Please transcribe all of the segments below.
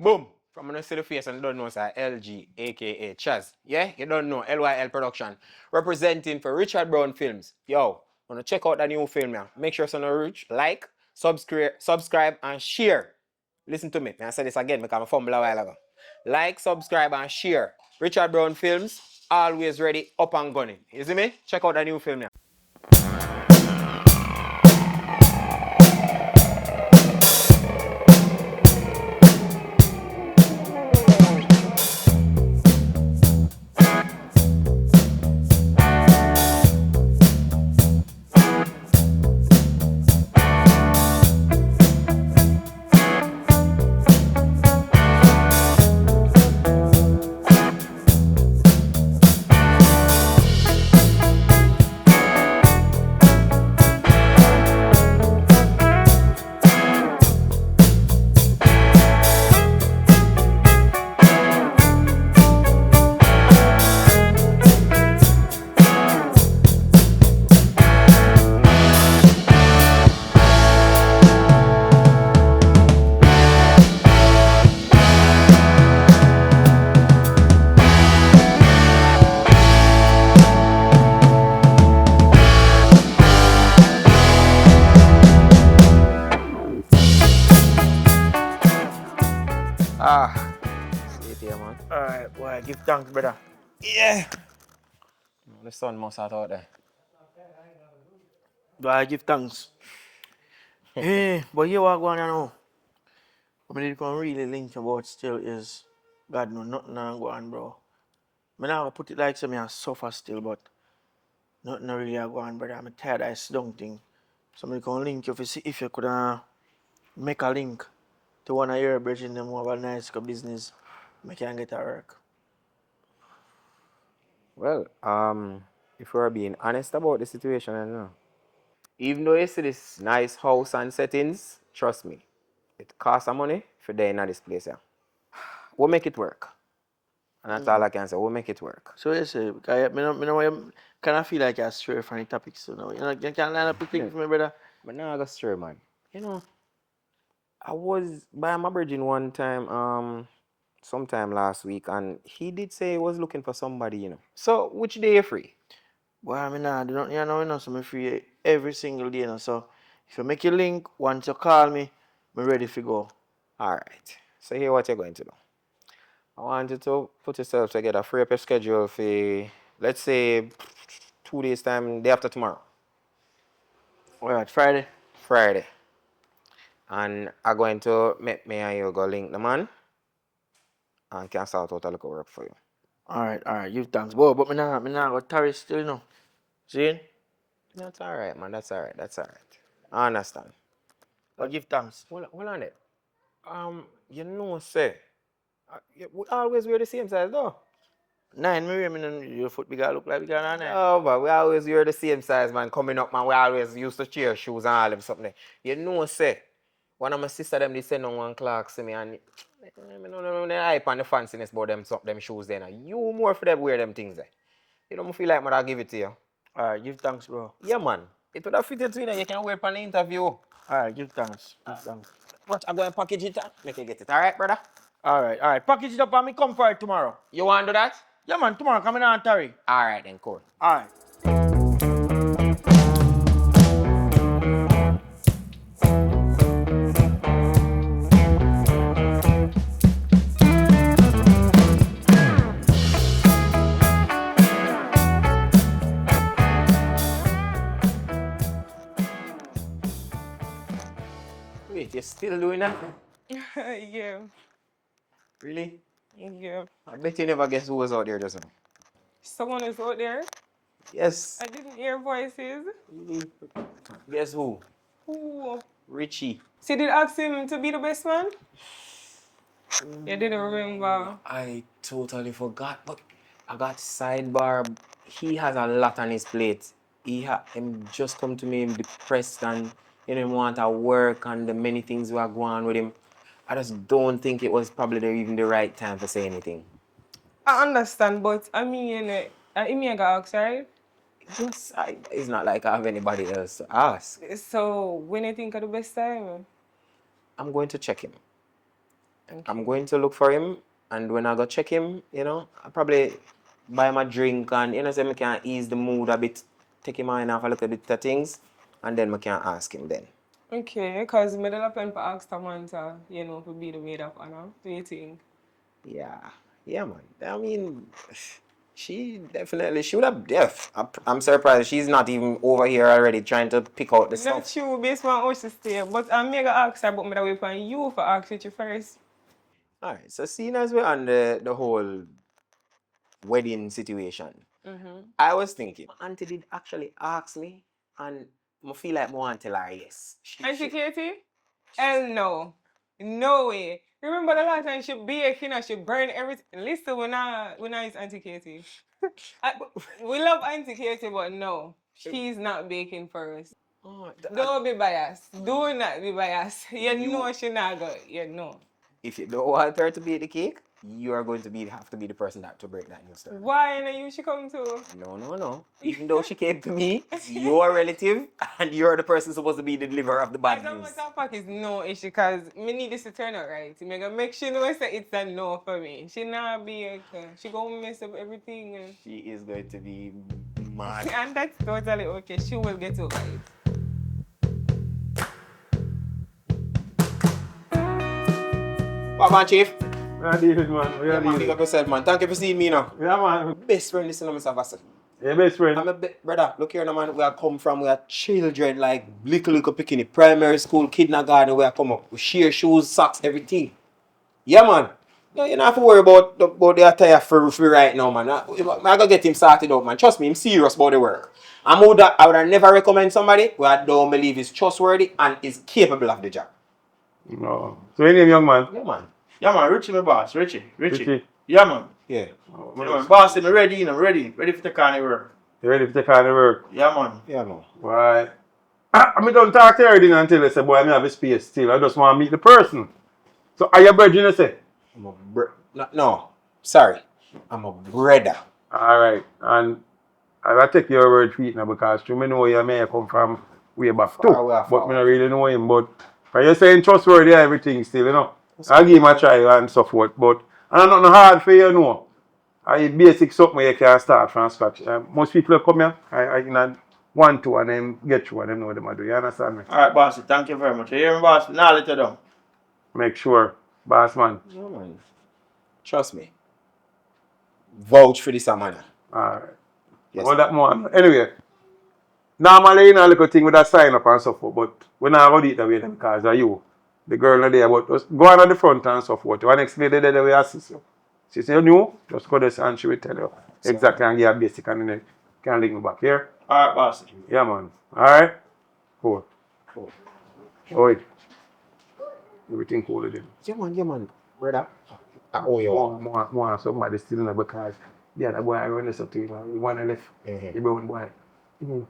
Boom. From when you see the face and you don't know it's LG, aka Chaz. Yeah? You don't know LYL Production. Representing for Richard Brown Films. Yo, wanna check out the new film now. Make sure you reach, like, subscribe, and share. Listen to me. I said this again because I fumbled a while ago. Like, subscribe, and share. Richard Brown Films, always ready, up and gunning. You see me? Check out the new film now. Ah, see it here, man. Alright, boy, give thanks, brother. Yeah. The sun must have out there. Boy, give thanks. Hey, but here what going on now? What I need to really link about still is God know nothing not go on, bro. I not put it like some I suffer still, but nothing not really go on, brother. I'm tired of this dumb thing. Somebody can link you if you could make a link to one of your bridging them over nice business. I can get a work. Well, if we're being honest about the situation, I know. Even though you see this nice house and settings, trust me, it costs some money for day in this place. Yeah. We'll make it work. And that's all I can say. We'll make it work. So you say, because I kind of feel like you're straight from the topic, so now you can line up the thing for me, brother. But now I got straight, man. You know, I was by my virgin one time, sometime last week, and he did say he was looking for somebody, you know. So which day you free? Boy, I mean, I don't, so I'm free every single day, so if you make a link, once you call me, I'm ready to go. Alright. So here what you're going to do. I want you to put yourself together, free up your schedule for, let's say, 2 days time, day after tomorrow. Alright, Friday. Friday. And I'm going to make me and you go link the man and can start out a little work for you. Alright, you thanks, boy, but me not got Terry still, you know. See? That's alright, man. That's alright. I understand. But give thanks. Hold on it. You know, say, we always wear the same size, though. Nine, your foot bigger look like bigger than nine. Oh, but we always wear the same size, man. Coming up, man, we always used to cheer shoes and all them something. You know, say, one of my sister them, they send on one clock to me and they hype on the fanciness about them shoes then. You more for them wear them things there. You don't feel like I'll give it to you. Alright, give thanks, bro. Yeah, man. It would have fitted to you that you can wear it for the interview. Alright, give thanks. Give thanks. Watch, I'm going to package it and make you get it. Alright, brother? Alright. Package it up and me come for it tomorrow. You want to do that? Yeah, man, tomorrow coming on Terry. Alright, then, cool. Alright. Wait, you're still doing that? Yeah, Really? yeah. I bet you never guess who was out there just now. Someone is out there. Yes. I didn't hear voices. Really? Guess who? Who? Richie. So you did ask him to be the best man? You didn't remember. I totally forgot, but I got sidebar. He has a lot on his plate. Him just come to me depressed and he didn't want to work and the many things were going on with him. I just don't think it was probably even the right time to say anything. I understand, but I mean, I got asked, right? Yes, it's not like I have anybody else to ask. So when you think of the best time? I'm going to check him. I'm going to look for him, and when I go check him, you know, I probably buy him a drink and, you know, so I can ease the mood a bit, take him on off a little bit of things, and then I can ask him then. Okay, because me don't plan to ask someone to, you know, to be the maid of honor. What do you think? Yeah, yeah, man. I mean, she definitely, she would have, yeah, I'm surprised she's not even over here already trying to pick out the Not stuff. true, based on how she stay. But I'm mega ask her, but me that wait for you for ask you first. All right, so seeing as we're on the whole wedding situation, I was thinking, my auntie did actually ask me, and I feel like I want to tell her yes. Auntie Katie? Hell no. No way. Remember the last time she bake, you know, she burn everything. Listen, we're not his Auntie Katie. We love Auntie Katie, but no. She's not baking for us. Oh, Don't be biased. Do not be biased. You know she not go. You know. if you don't want her to bake the cake, you are going to have to be the person that to break that news to her. Why and you she come to? No. Even though she came to me, you're a relative, and you're the person supposed to be the deliverer of the bad I don't news. matter fact is no issue because me need this to turn out right. Me gonna make sure know say it's a no for me. She not be she gonna mess up everything. She is going to be mad. And that's totally okay. She will get over it. Papa Chief. Yeah, David, man. Yeah, man, big up yourself, man. Thank you for seeing me now. Yeah, man. Best friend, listen to Mr. Vassal. Your best friend. I'm a brother, look here, man. We are come from, we are children, like little picking primary school, kindergarten, where I come up. We share shoes, socks, everything. Yeah, man. No, you don't have to worry about the attire for right now, man. I gotta get him started out, man. Trust me, I'm serious about the work. I would have never recommend somebody who I don't believe is trustworthy and is capable of the job. No. So, your name, young man? Yeah, man. Yeah, man, Richie, my boss. Richie. Richie. Yeah, man. Yeah. Oh, Yeah, man. Boss, I'm ready, you know, ready. Ready for the kind of work. You ready to take on the work? Yeah, man. Yeah, man. Why? I mean, don't talk to everything until they say, boy, I have a space still. I just want to meet the person. So, are you brethren, you say? I'm a no, sorry. I'm a brother. All right. And I'll take your word for it now because you may know you may come from way back too. But I don't really know him. But you're saying trustworthy and everything still, you know. I'll give him a try and so forth. But I don't know hard for you, know. I basic something you can start from scratch. Most people come here, I can want to and then get through and them know what they do. You understand me? All right, boss. Thank you very much. You hear me, boss? Now let you down. Make sure, boss man. Yeah, man. Trust me. Vouch for this, man. Alright. Yes. All that more. Anyway, normally you know a little thing with that sign up and so forth, but we not going to do it that way then because of you. The girl not there, but just go on at the front and so forth. One next lady there, we assist you. She say you know, just go there and she will tell you exactly and give you a basic and then you can link me back here. All right, boss. Yeah, man. Alright? Cool. Oi. Everything cool with him. Yeah, man. Brother. I owe you one. More somebody still in there because the other boy I run this up to him. He want to left. Mhm. The brown boy.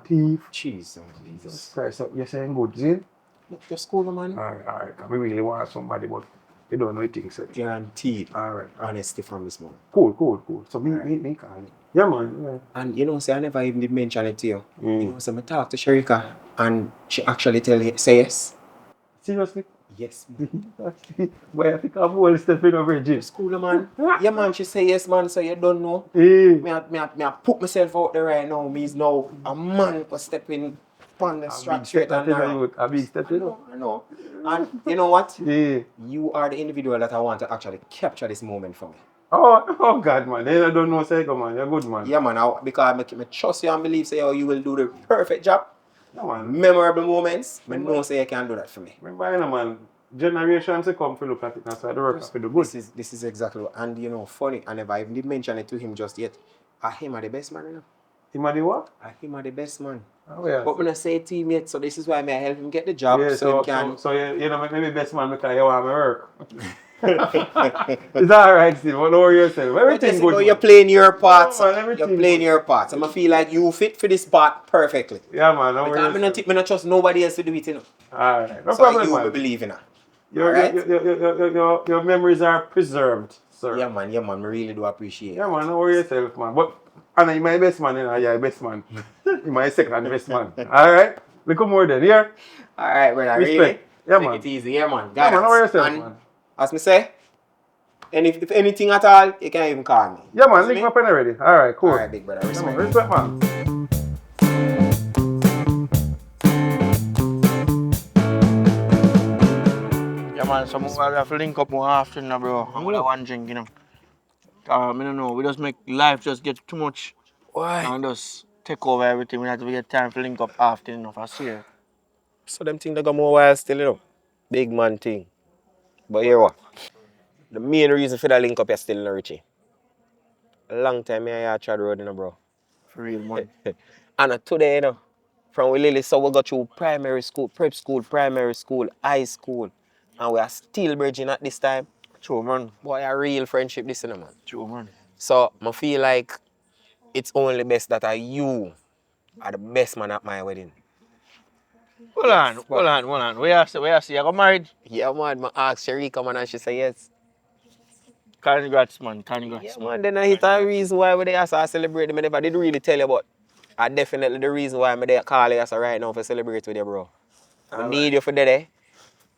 Thief. Jesus. Christ, so you're saying good, see? Just cool, man. Alright. We really want somebody, but you don't know things. So. Guaranteed. Alright. Honesty from this man. Cool. So me call you. Yeah, man. Yeah. And you know, say I never even did mention it to you. Mm. You know, so I talked to Sharika and she actually say yes. Seriously? Yes, man. Boy, I think I'm all stepping over Jim. Just cool, man. Yeah, man, she say yes, man, so you don't know. Hey. Me I put myself out there right now. Me is now a man for stepping on the track straight and narrow. A big step, you know. I know. And you know what? Yeah. You are the individual that I want to actually capture this moment for me. Oh God, man. I don't know, say, man. You're good, man. Yeah, man, because I trust you and believe say, oh, you will do the perfect job. Yeah, man. Memorable moments. I know say you can do that for me. Remember, you know, man. Generations to come to look at it and so the work have to do good. This is exactly what, and you know, funny, I never even did mention it to him just yet. Him are the best man, you know. Him are the what? Him are the best man. Oh, yeah. But when I say team yet, so this is why I help him get the job Yeah, so he can. so you know, maybe best man because you want me work. It's alright still, don't worry yourself. Everything You good. know, you're playing your part. No, man, everything You're playing good. your part. So I feel like you fit for this part perfectly. Yeah, man, don't worry Because yourself. I not trust nobody else to do it, you know. Alright, no So problem, you man. believe in her. Your memories are preserved, sir. Yeah, man, I really do appreciate it. Yeah, man, don't worry yourself, man. But Anna, you're my best man, you know. You're best man. You're my second best man. Alright? Look more then, here. Alright, brother, Respect. really? Yeah, Take man. it easy, yeah, man. Yeah, man, don't worry yourself, And man. as me say, If anything at all, you can even call me. Yeah, man, See link me? me up and ready. Alright, cool. Alright, big brother. Yeah, man, Respect. respect, man. Yeah, man, so we have to link up more often now, bro. I'm gonna one drink, you know. I don't know, we just make life just get too much Why? and just take over everything. We have to get time to link up often enough, I swear. So them thing they got more while still, you know. Big man thing. But here what? The main reason for that link up is still in Richie. A long time I hear Chad Road, you know, bro. For real, man. And today, you know, from we Lily, so we got through primary school, prep school, primary school, high school. And we are still bridging at this time. True, man. Boy, a real friendship, this, you know, man. True, man. So, I feel like it's only best that you are the best man at my wedding. Hold on. Where I see, I got married. Yeah, man, I asked Sharika, man, and she said yes. Congrats, man. Congrats, Yeah, man. man, then I hit a reason why we there, so I celebrate. I never did really tell you, but I definitely the reason why I'm there call you so right now for celebrate with you, bro. I need you for today.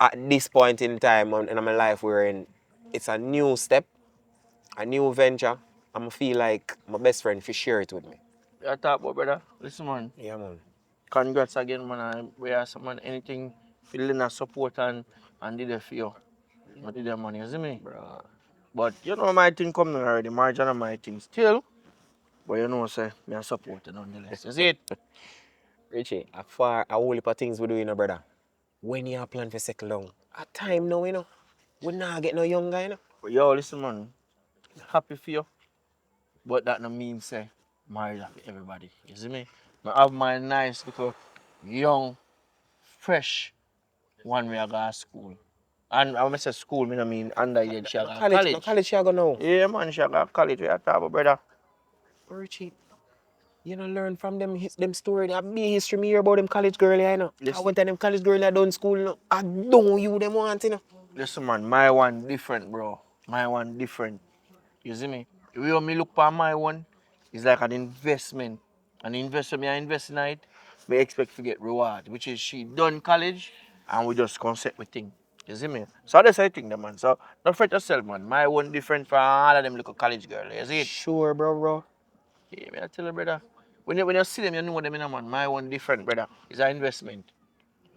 At this point in time in my life we're in, it's a new step, a new venture. I feel like my best friend for share it with me. Yeah, talk about, brother. Listen, man. Yeah, man. Congrats again, man. We are someone anything feeling a support and did it for you. Not did the money, you see me? Bro. But you know my thing coming already, marriage and my thing still. But you know, say, me a support you nonetheless. You see it? Richie, a far a whole heap of things we do, you know, brother. When you plan for settle down, a time now, you know. We not get no younger, you know. But yo, listen, man. Happy for you. But that no mean say marriage happy everybody. You see me? I have my nice little young, fresh one way I go to school. And I say school, I mean underage, she go to college. No college she go now. Yeah, man, she go to college. We are talking about, brother. Richie, you know, learn from them story. That be history me hear about them college girl, you know. I Listen. went to them college girl that done school, you know. I don't you them want, you know. Listen, man, my one different, bro. My one different. You see me? The way me look for my one is like an investment. An investment, I invest in it, we expect to get reward, which is she done college and we just concept with thing. You see me? So that's I think the man. So don't fret yourself, man. My one different from all of them little college girl. You see it? Sure, bro. Yeah, me I tell you, brother. When you see them, you know them in a man. My one different, brother. It's an investment.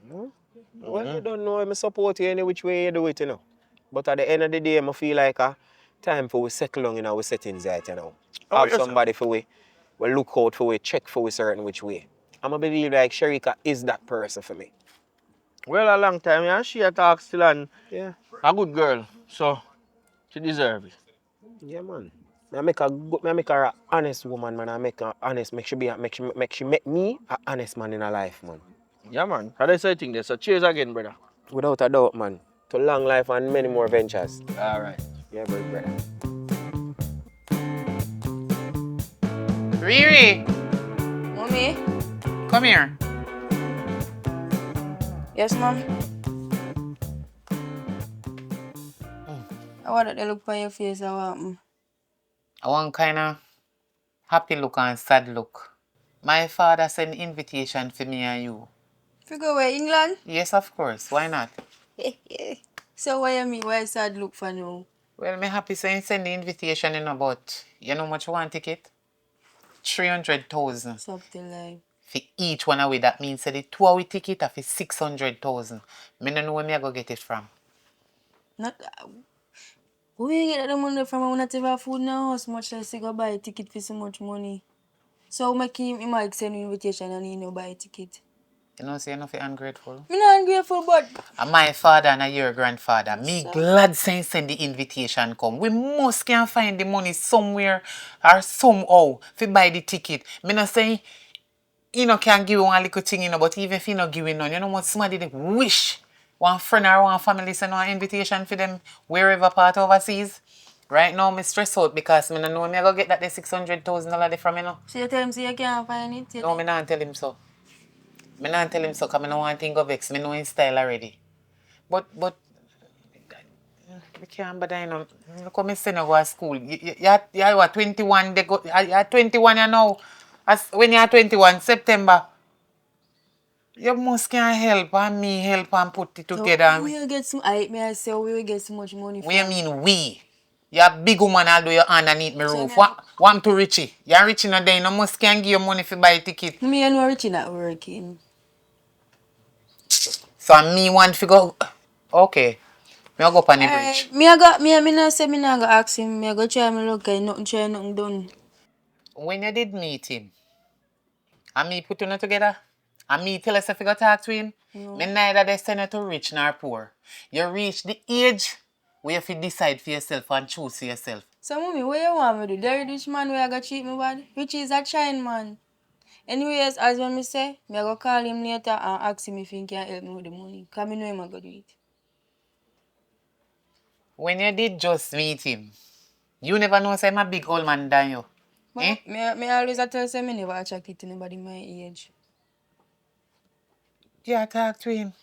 Well, you don't know, I support you any which way you do it, you know. But at the end of the day, I feel like time for we settle down in our settings right, you know. Oh, Have yes, sir. somebody for we look out for we, check for we certain which way. I'm a believe like Sharika is that person for me. Well, a long time, yeah. She a talk still and Yeah. a good girl. So she deserve it. Yeah, man. I make her a honest woman, man. I make her honest, make she make me a honest man in her life, man. Yeah, man. How they say thing there. So cheers again, brother. Without a doubt, man. To long life and many more ventures. All right. Yeah, brother. Riri, Mommy? come here. Yes, Mom? I want to look for your face. I want. I want kind of happy look and sad look. My father sent invitation for me and you. You go where, England? Yes, of course. Why not? So why you mean? Why sad look for now? Well, me happy saying send the invitation in but you know how much you want ticket? 300,000. Something like. For each one of we, that means that the 2 hour ticket are for 600,000. Me no know where me I go get it from. Not. Where you get the money from? I not have food now. So much less to go buy a ticket for so much money. So make him might send you invitation and he no buy a ticket. You know, say you're not ungrateful. Me not ungrateful, but. And my father and your grandfather, me So? glad saying send the invitation come. We must can find the money somewhere or somehow to buy the ticket. Me not saying you know can give you one little thing, you know, but even if you not giving none, you know what somebody they wish one friend or one family send an invitation for them wherever part overseas. Right now, me stress out because me no know me I go get that the $600,000 from you know. So you tell him so you can't find it? No, me not tell him so. Me not tell him so because me no want thing go vex. Me know his style already. But we can't bother, you know. Look how me send you go to school. You what, 21, they go, you're 21 you know. As when you're 21, September, you must can help and me help and put it together. So we will get some. I say we will get so much money. What you mean we? You're a big woman, I'll do your underneath my roof. What to Richie? You're Richie not there, no must can give you money for buy a ticket. Me and Richie not working. So me want to go. Okay. Me go up on the bridge. Alright, me not say me not go ask him. Me go try me look, nothing try, nothing done. When you did meet him, and me put you together, and me tell us if you go talk to him, me neither they send you to rich nor poor. You reach the age where you have to decide for yourself and choose for yourself. So mommy, what you want me to do? There rich man where I go treat me bad? Richie is a shine man. Anyways, as when me say, me go call him later and ask him if he can help me with the money. Cause me know him a go do it. When you did just meet him, you never know say I'm a big old man than you. But Eh? me always a tell say me never attracted to nobody my age. You talk to him.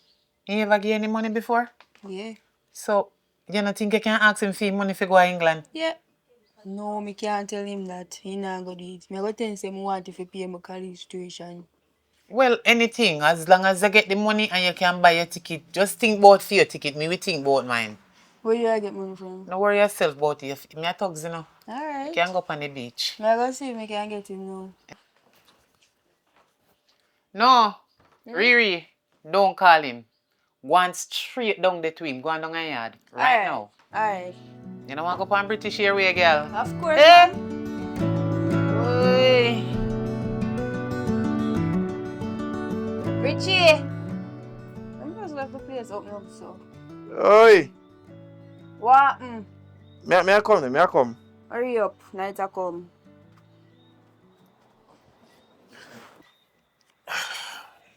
He ever give any money before? Yeah. So, you don't think you can ask him for money for go to England? Yeah. No, me can't tell him that. He not go do it. Me go tell him say me want to pay my college tuition. Well, anything, as long as you get the money and you can buy your ticket. Just think about for your ticket, me we think about mine. Where you get money from? Don't worry yourself about it. Me a thugs, you know. Alright. You can go up on the beach. Me go see if me can get it now. No, Riri, don't call him. Go on straight down the to him. Go on down the yard. Right now. Alright. You don't want to go up on British Airways, girl? Of course. Eh? Man. Oy. Richie! I'm just left the place open up so. Oi! What? Me I come. Hurry up, night a come.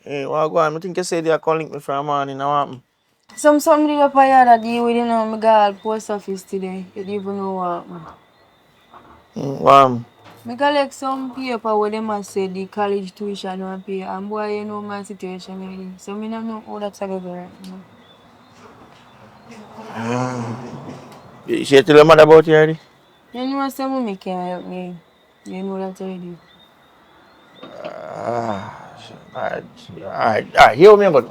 Hey, what go on? I think you said you calling me from morning. Now what happen? Somebody up here that deal with, me got all post office today. You don't even know what happened. What happen? Me collect some paper where them a say the college tuition want pay. And boy, you know my situation already. So me don't know how that's going to go right now. You tell your mother about it already? You know say mommy can't help me. You know that already. Alright. Hear me about.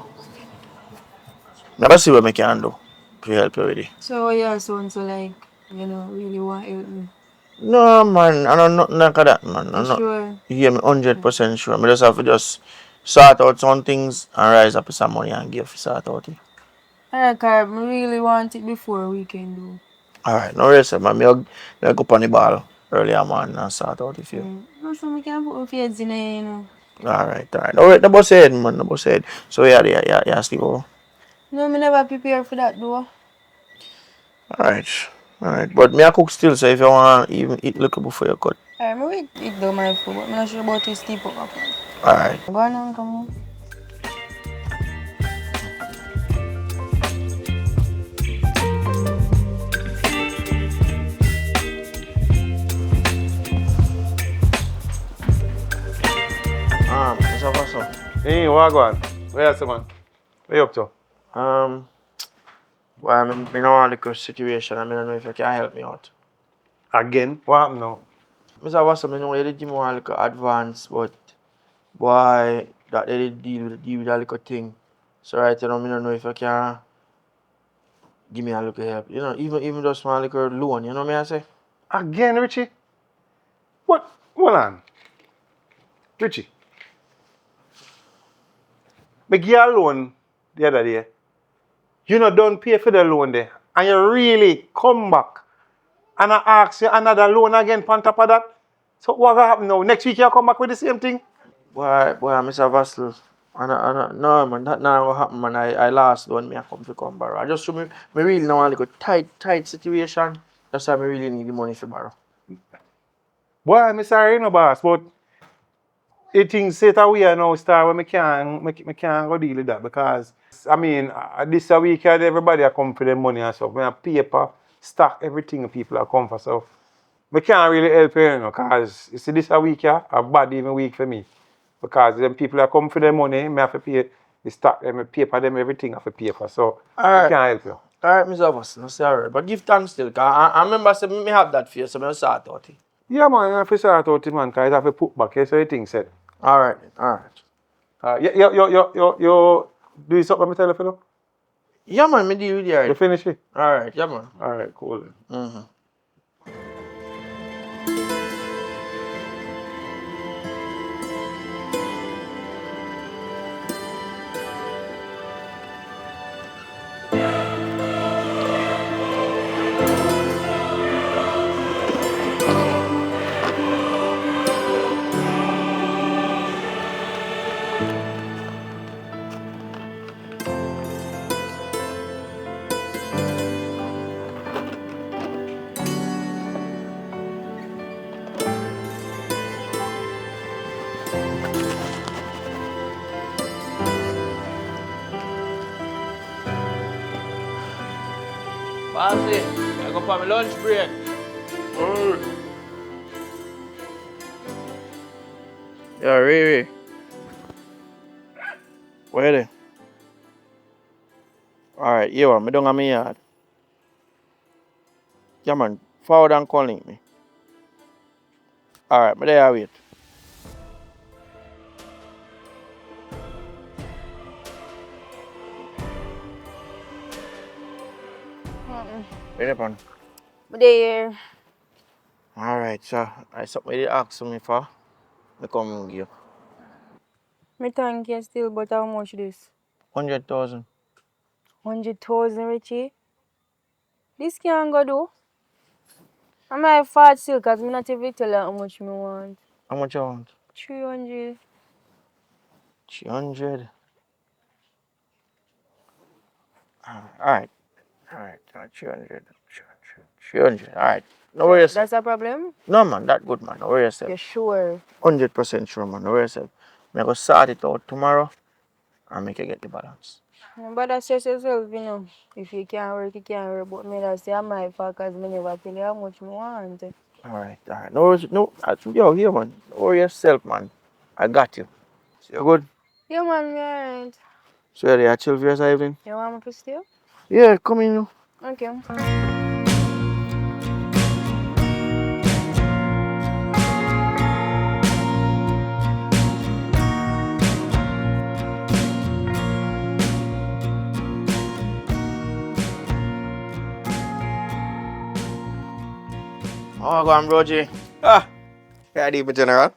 I'm gonna see what I can do to help you with it. So your son so like, really want help me. No man, I don't nothing like that man. I'm not. Sure. You hear me 100% sure. I just have to just sort out some things and rise up with some money and give sort out it. Alright, Carb, I really want it before weekend though. Alright, no rest man. I'll go up on the ball earlier man and sort out it for you. So we can put my face in there, Alright. Alright, no boss head man, no boss head. So yeah, sleep over. No, me never prepare for that though. Alright. But me I cook still, so if you want even eat little before you cut. Alright, me will eat though my food, but I'm not sure about this sleep up. Alright. Go on and come on. Mr. Vasso. Hey, what go on? Where you man? Where you up to? Well, I'm in a little situation. I don't know if you can help me out. Again? What happened now? Mr. Vasso, I know you did give me a little advance, but boy, that they did deal with a little thing. So right now, I don't know if you can give me a little help. Even just one little loan, you know what I say? Again, Richie? What? Hold on. Richie. Me give you a loan the other day. You not done pay for the loan there. And you really come back and I ask you another loan again on top of that. So what will happen now? Next week you come back with the same thing? Boy, Mr. Vassal, no man, that not gonna happen man. I last loan me I come borrow. I just me really know a little tight situation. That's why I really need the money to borrow. Boy, I'm sorry, no boss, but it things set away now start when me can't go deal with that because I mean this a weekend everybody are come for their money and stuff. When paper, stock, everything people are come for so I can't really help you, because you see this a week a bad even week for me. Because them people are come for their money, I have to pay the stock, them paper, them everything I have to pay for. So I can't help you. Alright, Mr. Vassal, no say alright. But give thanks still, cause I remember saying me have that for you, so I sort out it. Yeah man, I have to sort out it man, because I have to put back here so everything said. Alright. You do something on my telephone? Yeah man, me deal with you already. You finish it? Alright, yeah man. Alright, cool then. Bossy, I go for my lunch break. Yeah, Riri. Where they? Alright, yo, me don't have me yard. Yeah, man, forward and calling me. Alright, me there wait. Wait upon. But there, Alright, so I something they ask me for. I come give you. me thank you still, but how much this? 100,000. 100,000, Richie? This can't go do. I might fat still, cause me not even tell her how much me want. How much you want? 300. 300. Alright. Alright, 300. 300. Alright. No worry yourself. That's a problem? No man, that good man. No worry yourself. You sure? 100% sure man. No worry yourself. Me go sort it out tomorrow and make you get the balance. But that's just yourself, you know. If you can't work, you can't work. But me that say I might fuck, cause me never tell you how much me want. Alright. No worries. No, yo, here man. No worry yourself man. I got you. You good? Yeah, man, me alright. So yeah, you chill for your evening? You want me to stay? Yeah, come in. Okay. Oh, go on, bro, G. Ah, yeah, deep general.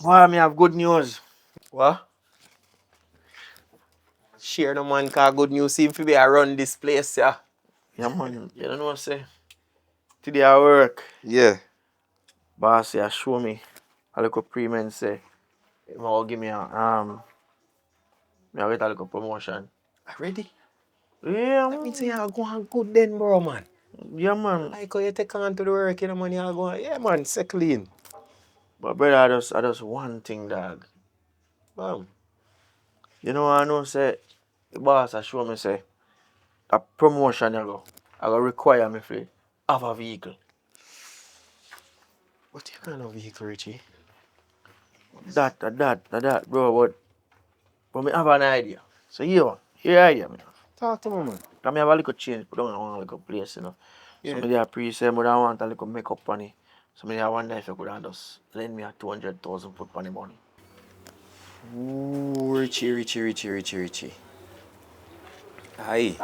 Boy, me have good news. What? Share no man, cause good news seem to be around this place, yeah. Yeah, man. You don't know what I say. Today I work. Yeah. Boss, yeah, show me. A little pre-men say. He will give me me I get a little promotion. Ready? Yeah, That means you're going good then, bro, man. yeah, man. Like how you take on to the work, you know, man, you're going, yeah, man, settle in. But brother, I just one thing, dog. Bam. You know I know say the boss I show me say a promotion I go require me for have a vehicle. What kind of vehicle, Richie? That, bro, but me have an idea. So here idea, me. Talk to me, man. Cause me have a little change, put on a little place, you know. Yeah. So me there pre-say, but I want a little makeup on it. So me there wonder if you could just lend me a 200,000 put on the money. Ooh, Richie. Aye.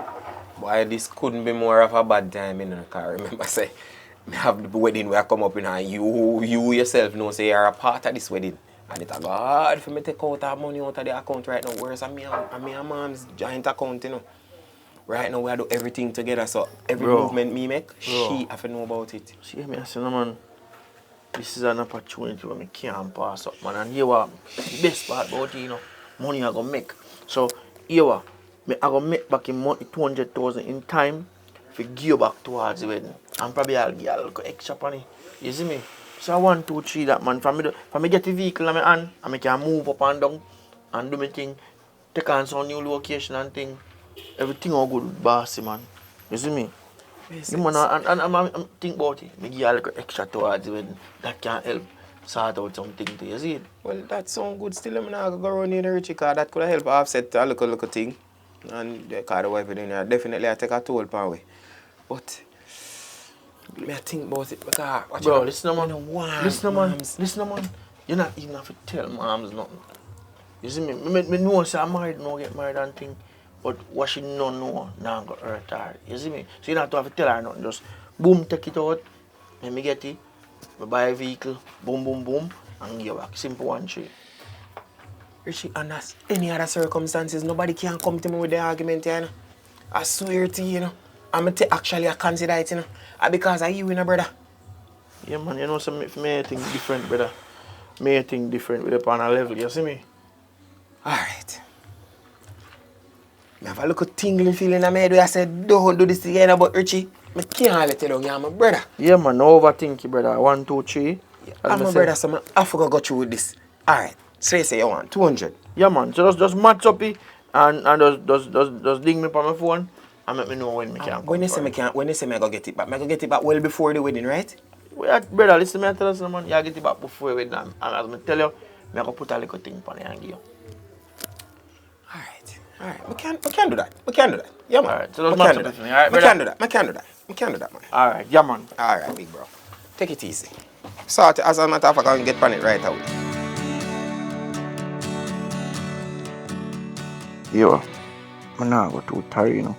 Boy, this couldn't be more of a bad time, you know, cause remember, say, me have the wedding where I come up in and you yourself know, say, you're a part of this wedding. And it's a God for me to take out that money out of the account right now. Whereas me and mom's joint account, you know. Right now, we do everything together, so every movement me make, she have to know about it. See me, I say, no man, this is an opportunity where me can't pass up, man. And here what the best part about it, you know, money I gonna make. So here what, me I gonna make back in money 200,000 in time for give you back towards the wedding. And probably I'll give a little extra money. You see me? So 1, 2, 3 that man. For me get the vehicle in my hand and me can move up and down and do my thing, take on some new location and thing. Everything all good with bossy, man. You see me? You man, and I'm think about it. Me give you a little extra towards when that can help sort out something to you, see it? Well, that sounds good. Still, I'm not going to go around in the Richie car. That could help offset a little thing. And the car, the wife, definitely I take a toll per way. But, me I think about it because... Bro, listen, man. Listen, man. You not even have to tell moms nothing. You see me? Me know say I'm married, no get married and thing. But what she don't know, now I'm going to hurt her. You see me? So you don't have to tell her nothing. Just boom, take it out. Let me get it. Me buy a vehicle. Boom. And give back. Simple 1, 3. Richie, under any other circumstances, nobody can come to me with the argument, you know. I swear to you, you know. I'm going to actually consider it, you know. Because of you, you know, brother. Yeah, man. You know, so me think different, brother. Me think different with the on a level. You see me? Alright. I have a little tingling feeling in my head where I said, don't do this again, but Richie, I can't let you down, you're my brother. Yeah, man, no overthink it, brother. 1, 2, 3. I'm my brother, so I have to go through with this. Alright, so you say you want 200. Yeah, man, so just match up it and just ding me on my phone and let me know when me can come When you say for me it. can, when you say me go get it back, me go get it back well before the wedding, right? Well, brother, listen me, I tell you something, you get it back before we done. And as I tell you, me I go put a little thing on it and give you. Alright. We can do that. We can do that. Yeah, man. Alright, so those We can match do up that. with me, alright, We brother? can do that. We can do that. We can do that, man. Alright, yeah, man. Alright, big bro. Take it easy. Sort it as a matter of fact, I can get on it right away. Yo, I'm not go too tired, you know.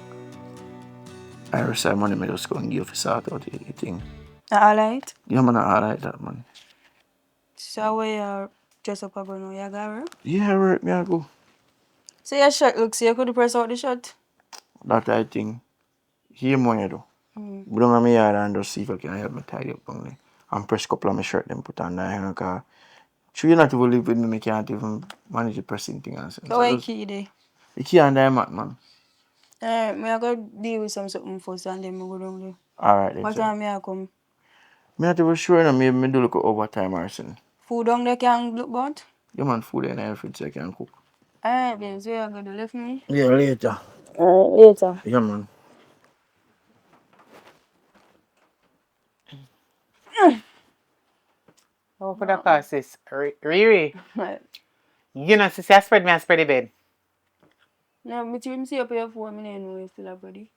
I receive money, me just go and give you for sort out the thing. Alright. Yeah, man, I like that, man. So where you dress up about now? You got work? Yeah, right, me I go. So your shirt looks, you could press out the shirt. That I think. Here money though. Bring on my yard and just see if I can help me tidy up on me. And press couple of my shirt then put on there, you know, cause sure you not even live with me can't even manage the pressing thing and stuff. So where key there? The key and there, man. Alright, me I go deal with something first and then me go down there. Alright then. What So. time me I come? Me not even sure, you know, maybe me do look overtime or something. Food down there can look bad? Yeah, man, food in the fridge so I can cook. Alright, babe, so you gonna left me? Yeah, later. Later. Yeah, man. Oh, for the cost, sis. Riri, Right. you know, sis, I spread the bed. No, but you see up your phone, me know you still have body.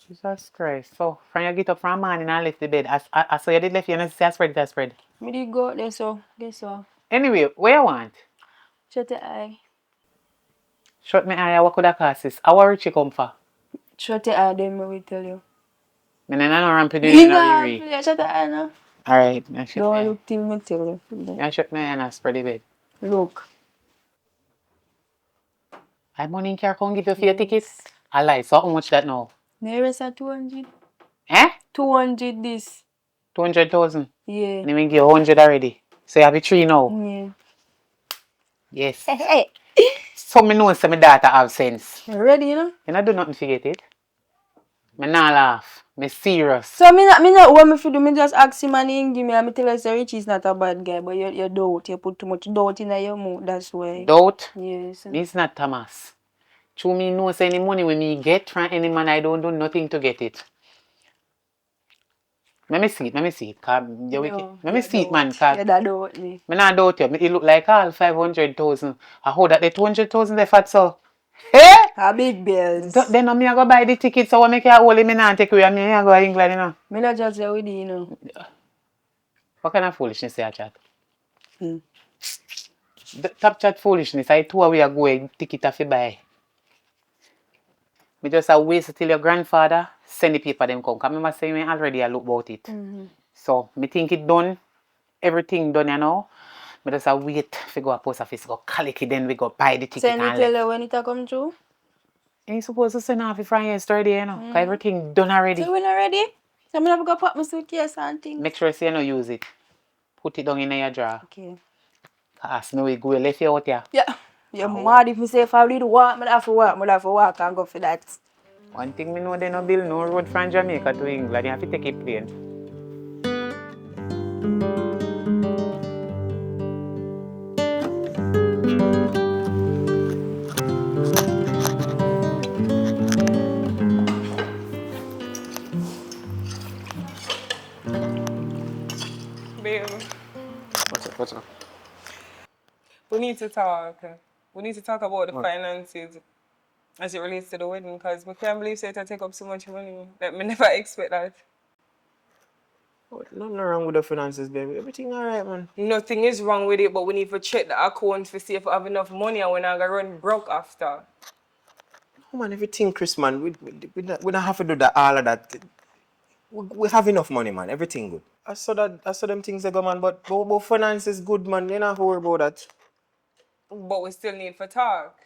Jesus Christ. So, from you get up from morning and left the bed. I saw you did left, you know, sis, I spread. Me did go out there, so guess what? Anyway, where you want? Shut your eye. Shut me eye, what could that cost, sis? How rich you come for? Shut your eye, then me will tell you. Me no ramp to do it, You no, Riri. know, shut your eye now. Alright, now shut Don't me. look till me tell you. Now shut me and I spread the bed. Look. I money in car come give you for your tickets. I lie, so how much that now? Nearest at 200. Eh? 200 this. 200,000. Yeah. And even give you 100 already. So you have a 3 now. Yeah. Yes. Hey, So me know say my daughter have sense. ready, you know? You not do nothing to get it. Me not laugh. Me serious. So me not what me fi do, me just ask him and he give me and me tell her say Richie is not a bad guy, but you doubt, you put too much doubt in your mouth, that's why. Doubt? Yes. Me is not Thomas. True me know say any money when me get from any man I don't do nothing to get it. Let me see it. Cause you wicked. Let me see it, man. Cause You that doubt me. me not doubt you. It look like all 500,000. I hold that the 200,000 they fat so. Hey! A big bills. Then me I go buy the ticket so I make you hold it, me not take away and me I go to England, you know. Me not just say with you, you know. What kind of foolishness you chat? Hmm. The top chat foolishness. I two we are going ticket off buy. Me just a wait till your grandfather send the paper them come. Cause remember saying me already I look about it. So me think it done. Everything done, you know. Me just a wait to go to post office, go collect it, then we go buy the ticket Send me and tell left. you when it a come through. And you supposed to send off it from yesterday, you know. Cause everything done already. So we not ready? So me have to go pack my suitcase and things. Make sure you don't use it. Put it down in your drawer. Okay. Ask me we go left you out here. Yeah. You're mad if me say if I did walk, me have to walk and go for that. One thing me know they no build no road from Jamaica to England. You have to take a plane. Babe, What's up? we need to talk. We need to talk about the finances as it relates to the wedding, because we can't believe it take up so much money. That me never expect that. Nothing wrong with the finances, baby. Everything alright, man. Nothing is wrong with it, but we need to check the account to see if we have enough money and we're not gonna run broke after. Oh man, everything, Chris, man. We don't have to do that, all of that. We have enough money, man. Everything good. I saw them things they go, man. But finance is good, man. You don't have to worry about that. But we still need to talk.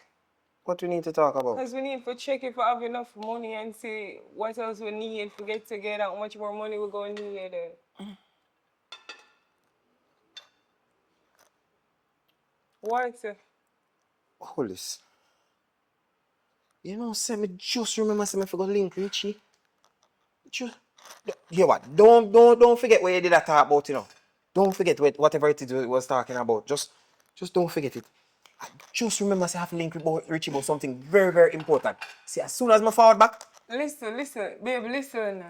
What we need to talk about? Because we need to check if we have enough money and see what else we need to get together, how much more money we're going to need. What? Hold this. You know, say me just remember say me forgot link Richie. Just, hear what? Don't forget what you did that talk about, you know. Don't forget whatever it is we was talking about. Just don't forget it. I just remember I have to link with Richie about something very, very important. See, as soon as I forward back, Listen, baby, listen.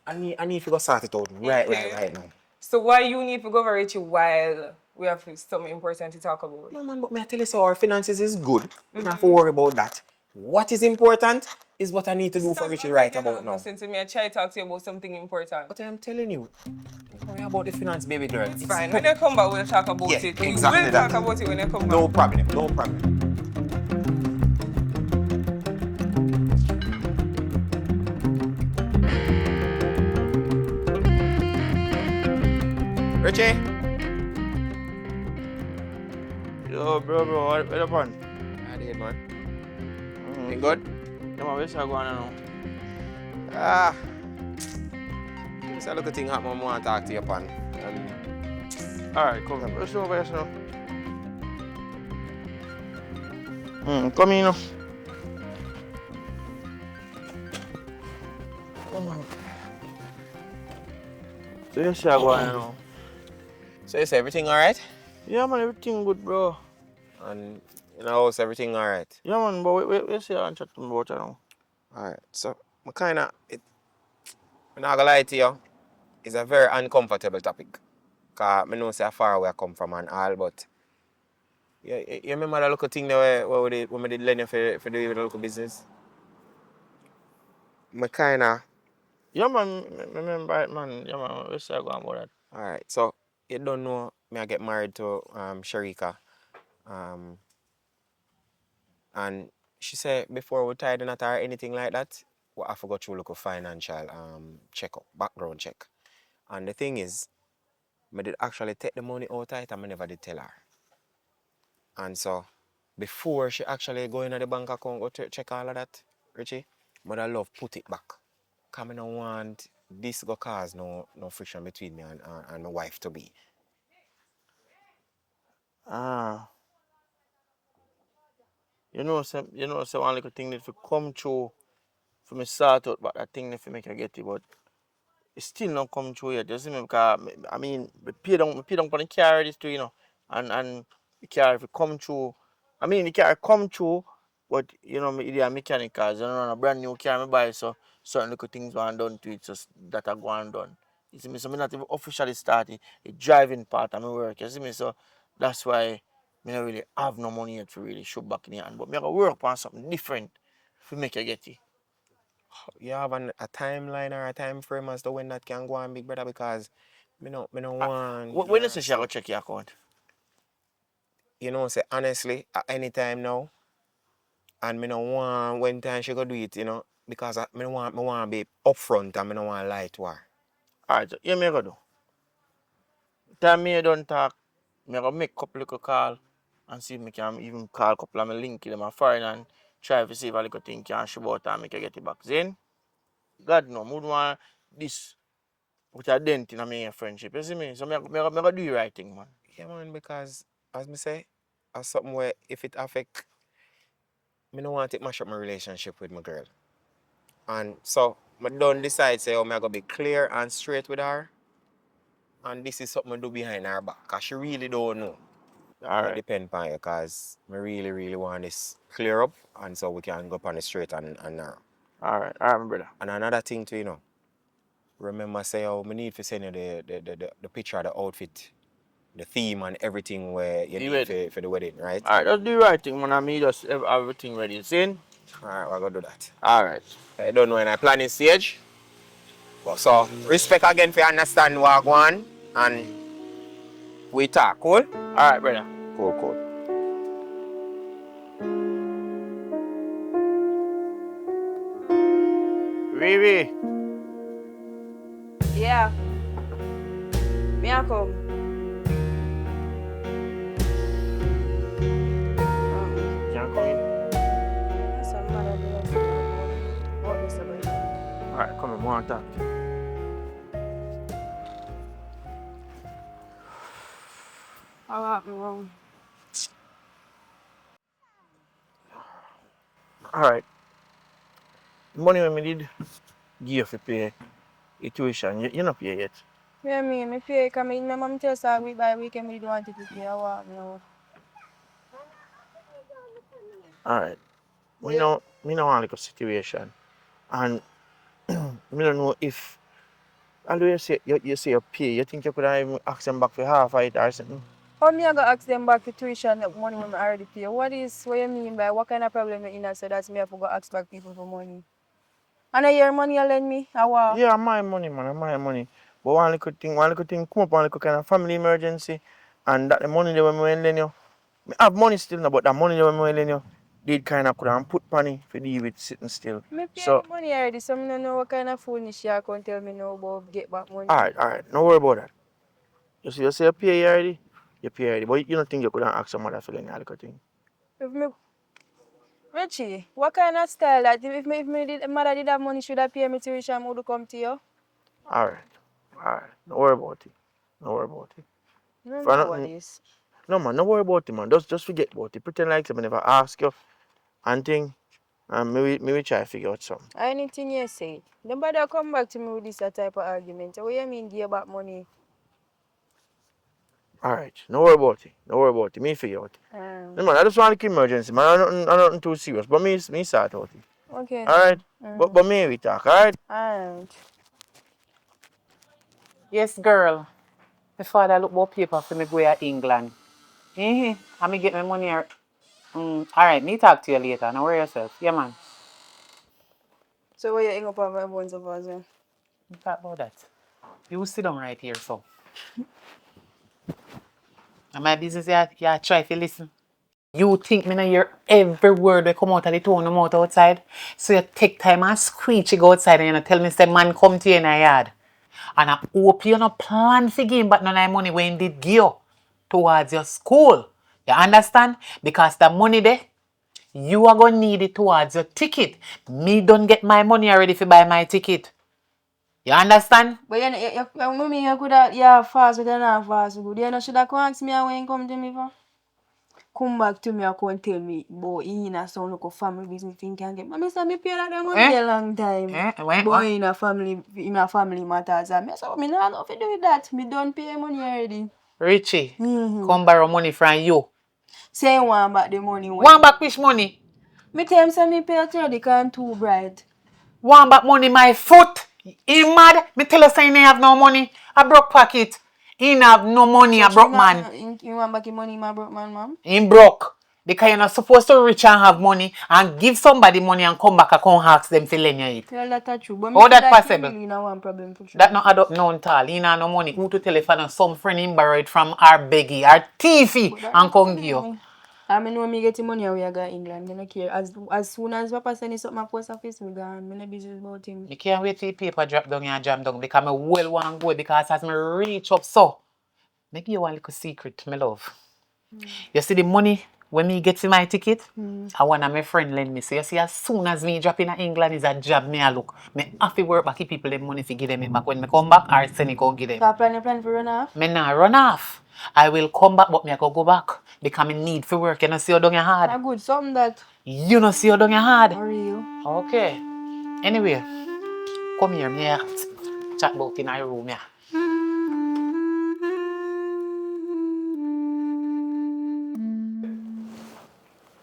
I need to go sort it out right now. So why you need to go over it while we have something important to talk about? No man, but may I tell you so our finances is good. I don't have to worry about that. What is important is what I need to do for Richie right about now. Listen to me, I try to talk to you about something important. But I'm telling you, don't worry about the finance, baby girl. It's fine. When you come back, we'll talk about Yeah, it. exactly We'll that. talk about it when you come back. No problem, no problem. Richie? Yo, bro, what up, man? I did, man. You good? Yeah, man, where's going on now? Ah. There's a little thing happen I want to talk to you upon. Alright, come here. Let's over here, now. Come in, now. So you see going on now? So is everything alright? Yeah, man, everything good, bro. And in the house, everything alright? Yeah, man, but we see and chat about it now. Alright, so I'm not gonna lie to you, it's a very uncomfortable topic. Because I know how far away I come from and all, but you remember that little thing there where we did lend you for doing the local business? I kinda. Yeah, man, remember it, man. Yeah, man, we see going about that. Alright, so you don't know me I get married to Sharika. And she said before we tied the knot or anything like that, we have to go through look a financial checkup, background check. And the thing is, I did actually take the money out of it and I never did tell her. And so before she actually go into the bank account go check all of that, Richie, but I love put it back. Because I don't want this to cause no friction between me and my wife to be. Ah. You know, one little thing that if come true for me start out, but that thing if make I get it, but it still not come true yet. You see me? Because I mean, we pay down for the car this too, you know, and the car if it come true, I mean the car come true, but you know, me the mechanic cars, you know, a brand new car me buy, so certain little things want done to it, so that are going done. You see me? So me not even officially started the driving part of my work. You see me? So that's why me not really have no money yet to really shoot back in the hand, but me I go work on something different to make you get it. You have a timeline or a time frame as to when that can go on, big brother, because me no want When you say she go check your account? you know, say honestly, at any time now, and me no want when time she go do it, you know, because me want to be upfront and me no want to lie to her. Alright, so here me go do. Time me don't talk, me go make couple little call and see if me can even call couple of my link them a foreign and try to see if a little thing can show out and make you get it back. Then, God no, mood want this with a dent in my friendship. You see me? So me go do the right thing, man. Yeah, man, because as me say, as something where if it affect, me no want to mash up my relationship with my girl. And so, I don't decide say, oh, me I go be clear and straight with her. And this is something I do behind her back, because she really don't know. It Alright. depends on you, because I really, really want this clear up, and so we can go up on the straight and narrow. Alright, my brother. And another thing too, you know, remember say, oh, we need to send you the picture of the outfit, the theme and everything where you need for the wedding, right? Alright, just do the right thing, man. I mean, just have everything ready. See? Alright, we're going to do that. Alright. I don't know in a planning stage. But so, respect again for understand what I want, and we talk, cool? Alright, brother. Cool. Riri. Yeah. Me a come. Can't come in. That's a mother do what this about. Alright, come in, more talk. How happened wrong? Alright. The money when me did give you for pay your tuition, you not pay yet. Yeah, me pay, because my mom tells her week by week and me don't want it to pay. I want no. Alright. Me know one little situation. And me don't know if although you say you pay, you think you could have even ask them back for half of it or something? How me I go ask them back the tuition money when I already pay? What you mean by what kind of problem you in so that's me have to go ask back people for money? And I hear money you lend me? How what? Yeah, my money, man, my money. But one little thing come up, one little kind of family emergency, and that the money they were lending you. Me have money still now, but that money they were lending you, they kind of could have put money for deal with sitting still. Me pay So, the money already, so I don't know what kind of foolish you can tell me now about get back money. alright, no worry about that. You say you pay already, you pay already. But you don't think you could have asked some other for any little thing? If me Richie, what kind of style that if mother did have money should I pay me tuition would come to you? Alright, no worry about it. No worry about it. I don't For know what nothing, this. no man, no worry about it, man. Just forget about it. Pretend like somebody never ask you and thing, and maybe try to figure out something. Anything you say. Nobody come back to me with this type of argument. What you mean give back money? Alright, no worry about it. No worry about it. Me figure out it. No, man, I just want to emergency, man. I nothing too serious. But me sort out it. Okay Alright? then. But me we talk, alright? Alright. Yes, girl. My father look about paper for me go to England. I me get my money here. Alright, me talk to you later. Now worry yourself. Yeah, man. So what you hang up on my bones of us? We talk about that. You sit down right here, so. And my business, you try to listen. You think me not hear every word that come out of the tone of mouth outside? So you take time and screech you go outside and you tell me say man come to you in a yard. And I hope you no plan for game but none of the money when did give you towards your school. You understand? Because the money there, you are gonna need it towards your ticket. Me don't get my money already to buy my ticket. You understand? But you could have fast with and fast good. You know should have come ask me when you come to me for? Come back to me and come tell me boy in a sound like a family business thing can get. I say me pay that money a long time. Boy in a family matters. And I say me nah know if you do with that. Me don't pay money already. Richie, come borrow money from you. Say you want back the money when? Want back which money? Me tell him say me pay a third can too bright. Want back money my foot? He mad? Me tell you say he have no money. I broke pocket. He have no money, So a broke man. You want back the money my broke man, ma'am? He broke. Because you're not supposed to rich and have money and give somebody money and come back and come ask them to lend you it. Well, that's true. But How that possible? Really no one problem for sure. That not add up none tall. He not no money. Who to tell if I know some friend him borrowed from our beggy, our thiefy and come give you. I know me getting money away I go England. I don't care. As soon as Papa send me something my post office, me gone. Me no business about him. I can't wait till the paper drop down and jam down because I well want to go because as me reach up so. Make you one little secret, my love. You see the money when me get in my ticket, I want my friend lend me. So you see as soon as me drop in England is a job me a look. Me have to work back give people the money to give them it back when me come back or send it go give them. So plan for run off? Me not run off. I will come back but me I go back because me need for work. You know see how down your hard. Ah, good, something that. You know see how down your hard. For real. Okay. Anyway, come here, me a chat about in our room, yeah.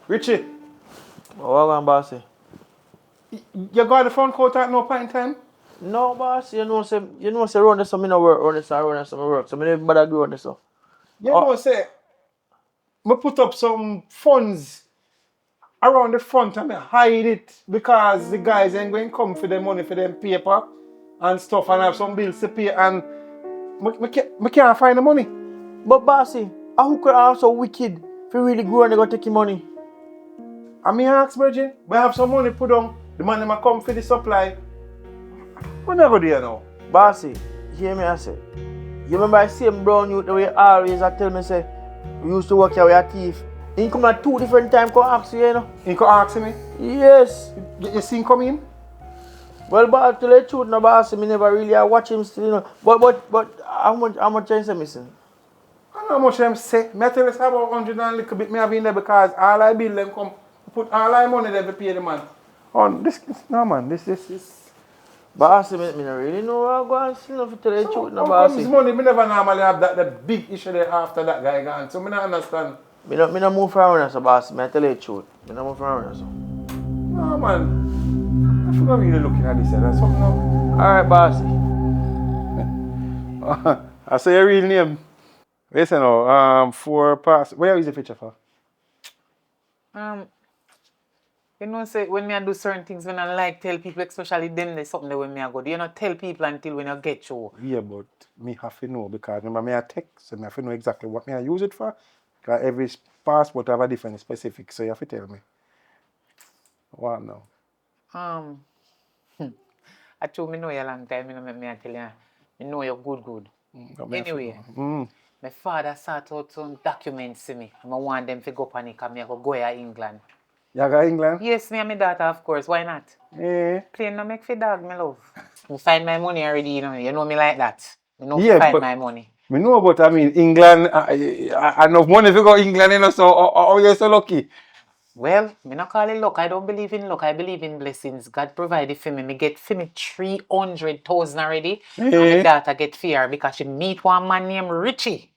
Richie, What going bossy? you got the phone call at no point in time? No boss, you know say run this so me no work, run this so me work. So me never bother do run this so. You know, say, me put up some funds around the front and me hide it because the guys ain't going to come for the money for them paper and stuff and have some bills to pay and me can't find the money. But bossy, who could also wicked if you really go and they go take your money? And me ask Virgin, we have some money put on, the money ma come for the supply. We never do now. Bossy, hear me I say. You remember I same brown youth the way always I tell me say we used to work here with a thief. He come at 2 different times come ask you, you know. He could ask me, Yes. you see him come in? Well, but to let you know, bossy, me never really watch him still, you know. But how much chance am missing? I don't know how much them say. Me tell you say about 100 and a little bit me have in there because all I bill them come put all I money there to pay the man. On this no man, this. Bossy, me not really know what I go and see, no, to tell the truth, no, How comes bossy. money? Me never normally have that the big issue there after that guy gone. So me not understand. Me no move from around, so boss. I tell you the truth. Me no move from around, so. No, man. I forgot really looking at this. That's something now. Alright, bossy. I say your real name. Listen now, for pass. Where is the picture for? Um, you know, say when me I do certain things when I like tell people, especially them, there's something that when me I go do. You not tell people until when you get through. Yeah, but me have to know because remember me I text, so me have to know exactly what me I use it for. Because every passport have a different specific, so you have to tell me. What now? Um, I told me know you a long time, you know, me I tell you, me know you're good. But me have to Anyway, know. my father sort out some documents to me. I want them to go up on it because me I go here England. You go England? Yes, me and my daughter, of course. Why not? Eh. Plain no make for dog, me love. Me find my money already, you know. You know me like that. Me know Yeah, to find but my money. me know, but I mean England. I enough money if you go England, you know. So you're so lucky. Well, me not call it luck. I don't believe in luck. I believe in blessings. God provided for me. Me get for me 300,000 already. And my Eh. daughter get fear because she meet one man named Richie.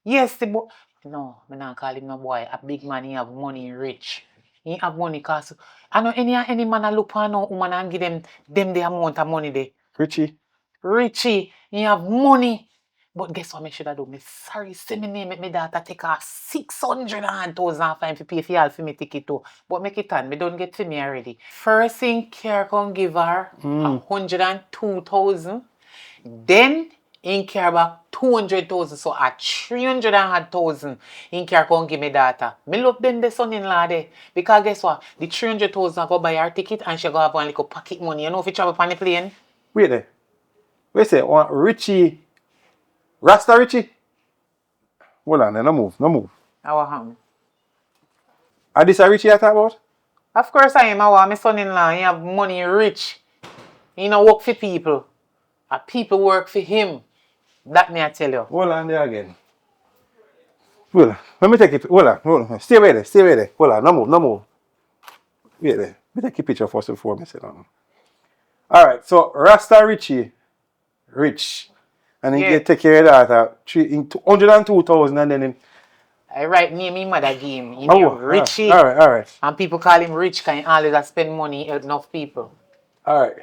Yes, the boy. No, me not call him no boy. A big man, he have money, rich. He have money cause I know any man a look for no woman and give them the amount of money they. Richie. Richie, he have money. But guess what me should have do? Me sorry, say me name it, me daughter take her 600,000 fine to pay for all for me ticket too. But make it on, me don't get for me already. First thing care can give her 102,000. Then in care about 200,000, so at 300,000 in care can give me daughter. Me love them the son-in-law there. Because guess what? The 300,000 I go buy her ticket and she go have one little pocket money. You know if you travel on the plane? Wait there. Wait say want Richie. Rasta Richie. Hold on, no move. Our home. Are this a Richie you talk about? Of course I am. My son-in-law. He have money, rich. He no work for people. And people work for him. That me I tell you. Hold on there again. Hold on. Let me take it. Hold on. Stay right there. Hold on, no move. Wait there. Let me take a picture first before me say nothing. Alright, so Rasta Richie, rich. And he Yeah. get take care of that 102,000 and then him. I write name him mother game. He name Oh, Richie. alright. And people call him rich because he always spend money help enough people. Alright.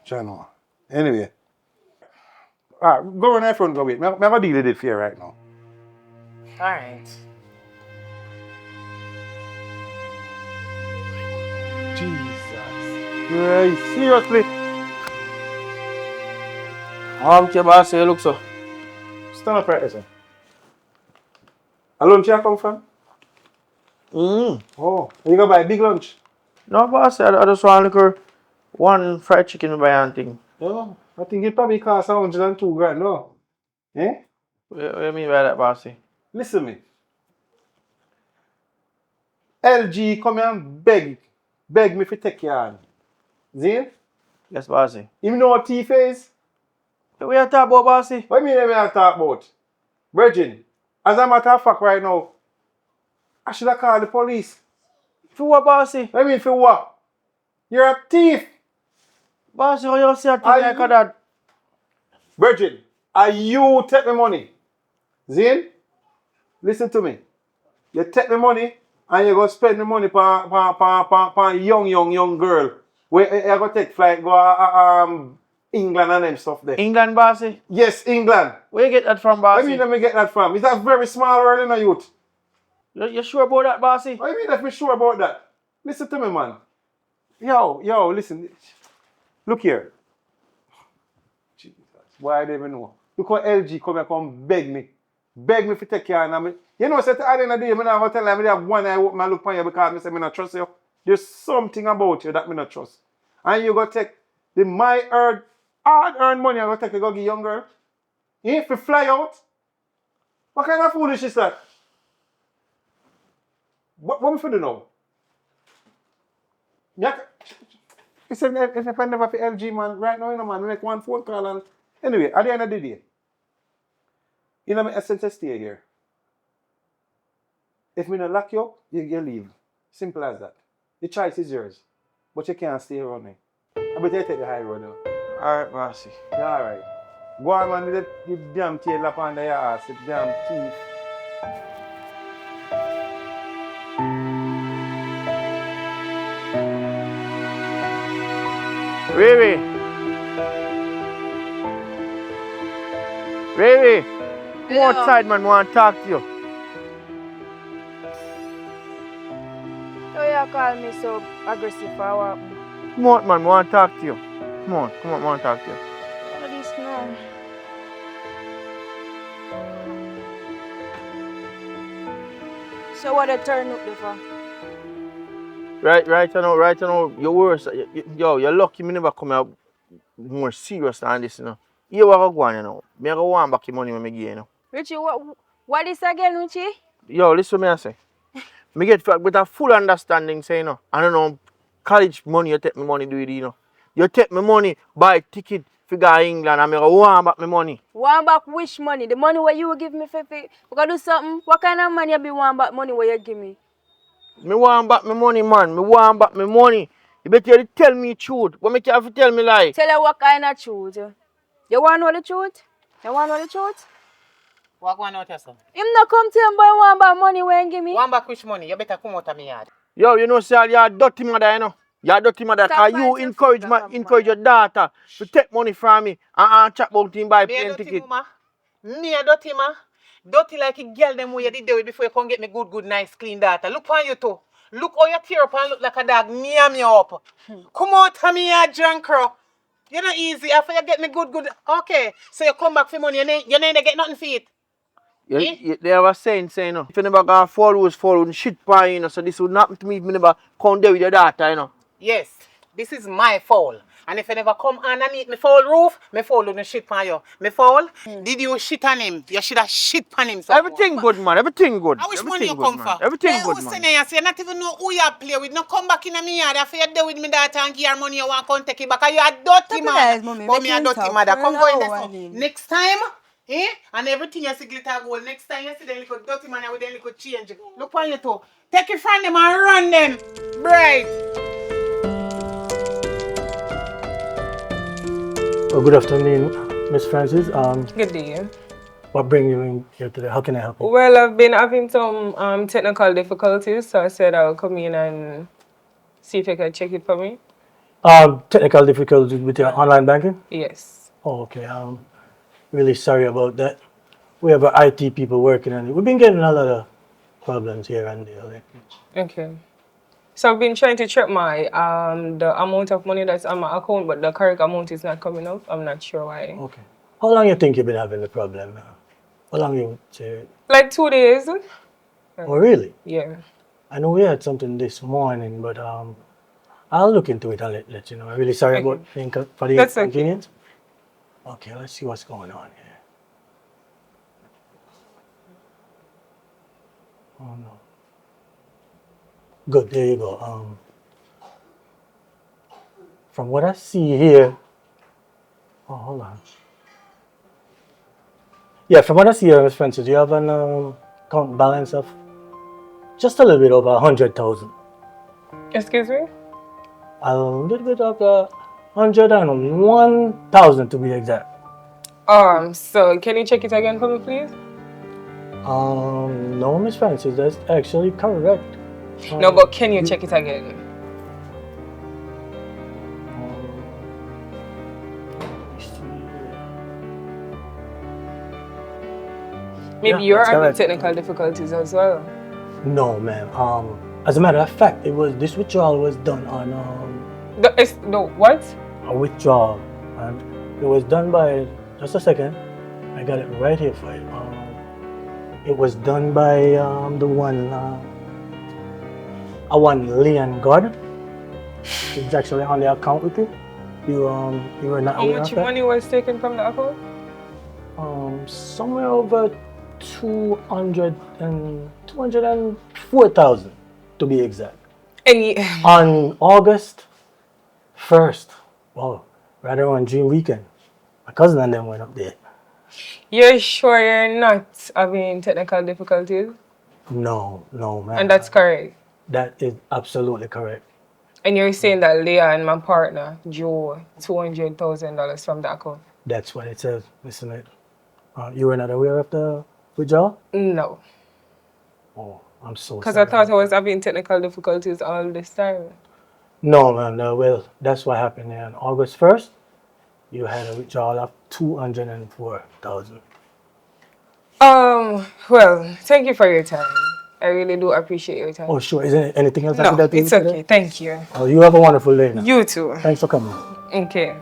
John. Anyway. Alright, go on that front, go wait. I'm gonna deal with it for you right now. Alright. Jesus. Right, seriously. Okay, bossy, you look so. Stand up right there, sir. A lunch you come from? Oh, you go buy a big lunch? No, bossy, I just want to look one fried chicken to buy and thing. Oh, I think it probably costs 102 grand, no? Eh? What do you mean by that, bossy? Listen me. LG come here and beg me to take your hand. See? Yes, bossy. You know what thief is? What you talk about, bossy? What do you mean I talk about? Virgin, as a matter of fact right now, I should have called the police. For what, bossy? What do you mean for what? You're a thief. Bossy, how you say a thing like that? Virgin, are you take my money? Zane, listen to me. You take the money and you go spend the money for young girl. Where you go take flight, go England and them stuff there. England, bossy? Yes, England. Where you get that from, What bossy? do you mean let me get that from? It's a very small world in a youth. You sure about that, bossy? What do you mean let me sure about that? Listen to me, man. Yo, listen. Look here. Jesus. Why I don't even know. Look how LG come beg me. Beg me to take care of me. You know, at the end of the day, I'm not going to tell them I have one eye open and look on you because I say I don't trust you. There's something about you that I don't trust. And you go take the hard-earned money and go take to go give young girl. You have to fly out. What kind of foolish is that? What am I for do now? If I never pay LG, man, right now, you know, man, make one phone call and... Anyway, at the end of the day, you know, my essence is stay here. If me not lock you up, you leave. Simple as that. The choice is yours. But you can't stay around me. I bet you take the high road now. Alright, bossy. Yeah, alright. Go on, man, with the damn tail up under your ass, the damn teeth. Riri. Riri. Come outside, man. Want to talk to you. Oh, you call me so aggressive for what? Come out, man. Want to talk to you. Come on. Come on. Want to talk to you. What is this now? So what they turn up there for? Right now, you're worse. Yo, you're lucky me never come out more serious than this, you know. You what go on, you know. Me go want back your money when me give you know. Richie, what is again, Richie? Yo, listen to me I say. Me get with a full understanding, say, you know. I don't know, college money, you take me money do it, you know. You take me money, buy ticket, figure England, and me go want back my money. Want back which money? The money where you will give me for we gotta do something. What kind of money you be want back money where you give me? Me want back my money, man. Me want back my money. You better tell me truth. What make you have to tell me lie? Tell you what kind of truth. You want to know the truth? You want to know the truth? What going on, son? Him not come to him boy want back money where you give me. One back which money? You better come out of me yard. Yo, you know, sir, you're a dirty mother, you know. You're a dirty mother Stop because you fighting encourage your daughter to take money from me and chat about him buy Me a plane dirty ticket. mama. Me a dirty ma. Dirty like a girl them where you did do it before you come get me good, nice, clean data. Look on you too. Look how you tear up and look like a dog. Me up. Come out of me yard, drunk crow. You're not easy. After you get me good. Okay. So you come back for money. You ain't get nothing for it. They have a saying, you know, if you never got fall and shit pan, you know, so this would not happen to me if me never come there with your daughter, you know. Yes. This is my fall. And if you never come underneath me fall roof, me fall on the shit on you. Me fall. Did you shit on him? You should have shit on him. Everything good, man. Everything good. How much money Everything you good, come man. for? Everything Hey, good, who's man. saying you say not even know who you play with? No come back in me yard after you deal with me daughter and give her money you want to take it back. You a dirty man. nice, mommy. But me a Make dirty him mother. talk. Come Well, go in now, there. Wally. Next time, and everything you see glitter gold. Next time you see them little dirty man with them little change. Look on you too. Take it from them and run them. Bright. Oh, good afternoon, Miss Francis. Good day. What bring you in here today? How can I help you? Well, I've been having some technical difficulties, so I said I'll come in and see if you can check it for me. Technical difficulties with your online banking? Yes. Oh, okay. Really sorry about that. We have our IT people working on it. We've been getting a lot of problems here and there lately. Okay. So I've been trying to check my the amount of money that's on my account, but the correct amount is not coming up. I'm not sure why. Okay. How long you think you've been having the problem? How long you would say? Like 2 days. Oh, really? Yeah. I know we had something this morning, but I'll look into it and let you know. I'm really sorry about for the That's okay. inconvenience. Okay, let's see what's going on here. Oh no. Good, there you go. From what I see here, oh, hold on. Yeah, from what I see here, Ms. Francis, you have an account balance of just a little bit over 100,000. Excuse me? A little bit over 101,000 to be exact. So can you check it again for me, please? No, Miss Francis, that's actually correct. No, but can you check it again? Maybe you're that's having correct. technical difficulties as well. No, ma'am. As a matter of fact, this withdrawal was done on What? a withdrawal, and it was done by, just a second, I got it right here for you. It was done by the one Leon Gordon. It's actually on the account with you. You were not How aware much of that? money was taken from the account? Somewhere over 204,000 to be exact. On August 1st. Wow, right around Dream Weekend. My cousin and them went up there. You're sure you're not having technical difficulties? No, ma'am. And that's correct. That is absolutely correct. And you're saying that Leah and my partner drew $200,000 from the account? That's what it says, isn't it? You were not aware of the withdrawal? No. Oh, I'm so sorry. Because I thought I was having technical difficulties all this time. No, man. Well, that's what happened there on August 1st. You had a withdrawal of 204,000. Well, thank you for your time. I really do appreciate your time. Oh, sure. Is there anything else I could No, help you it's with today? okay. Thank you. Oh, you have a wonderful day now. You too. Thanks for coming. Okay.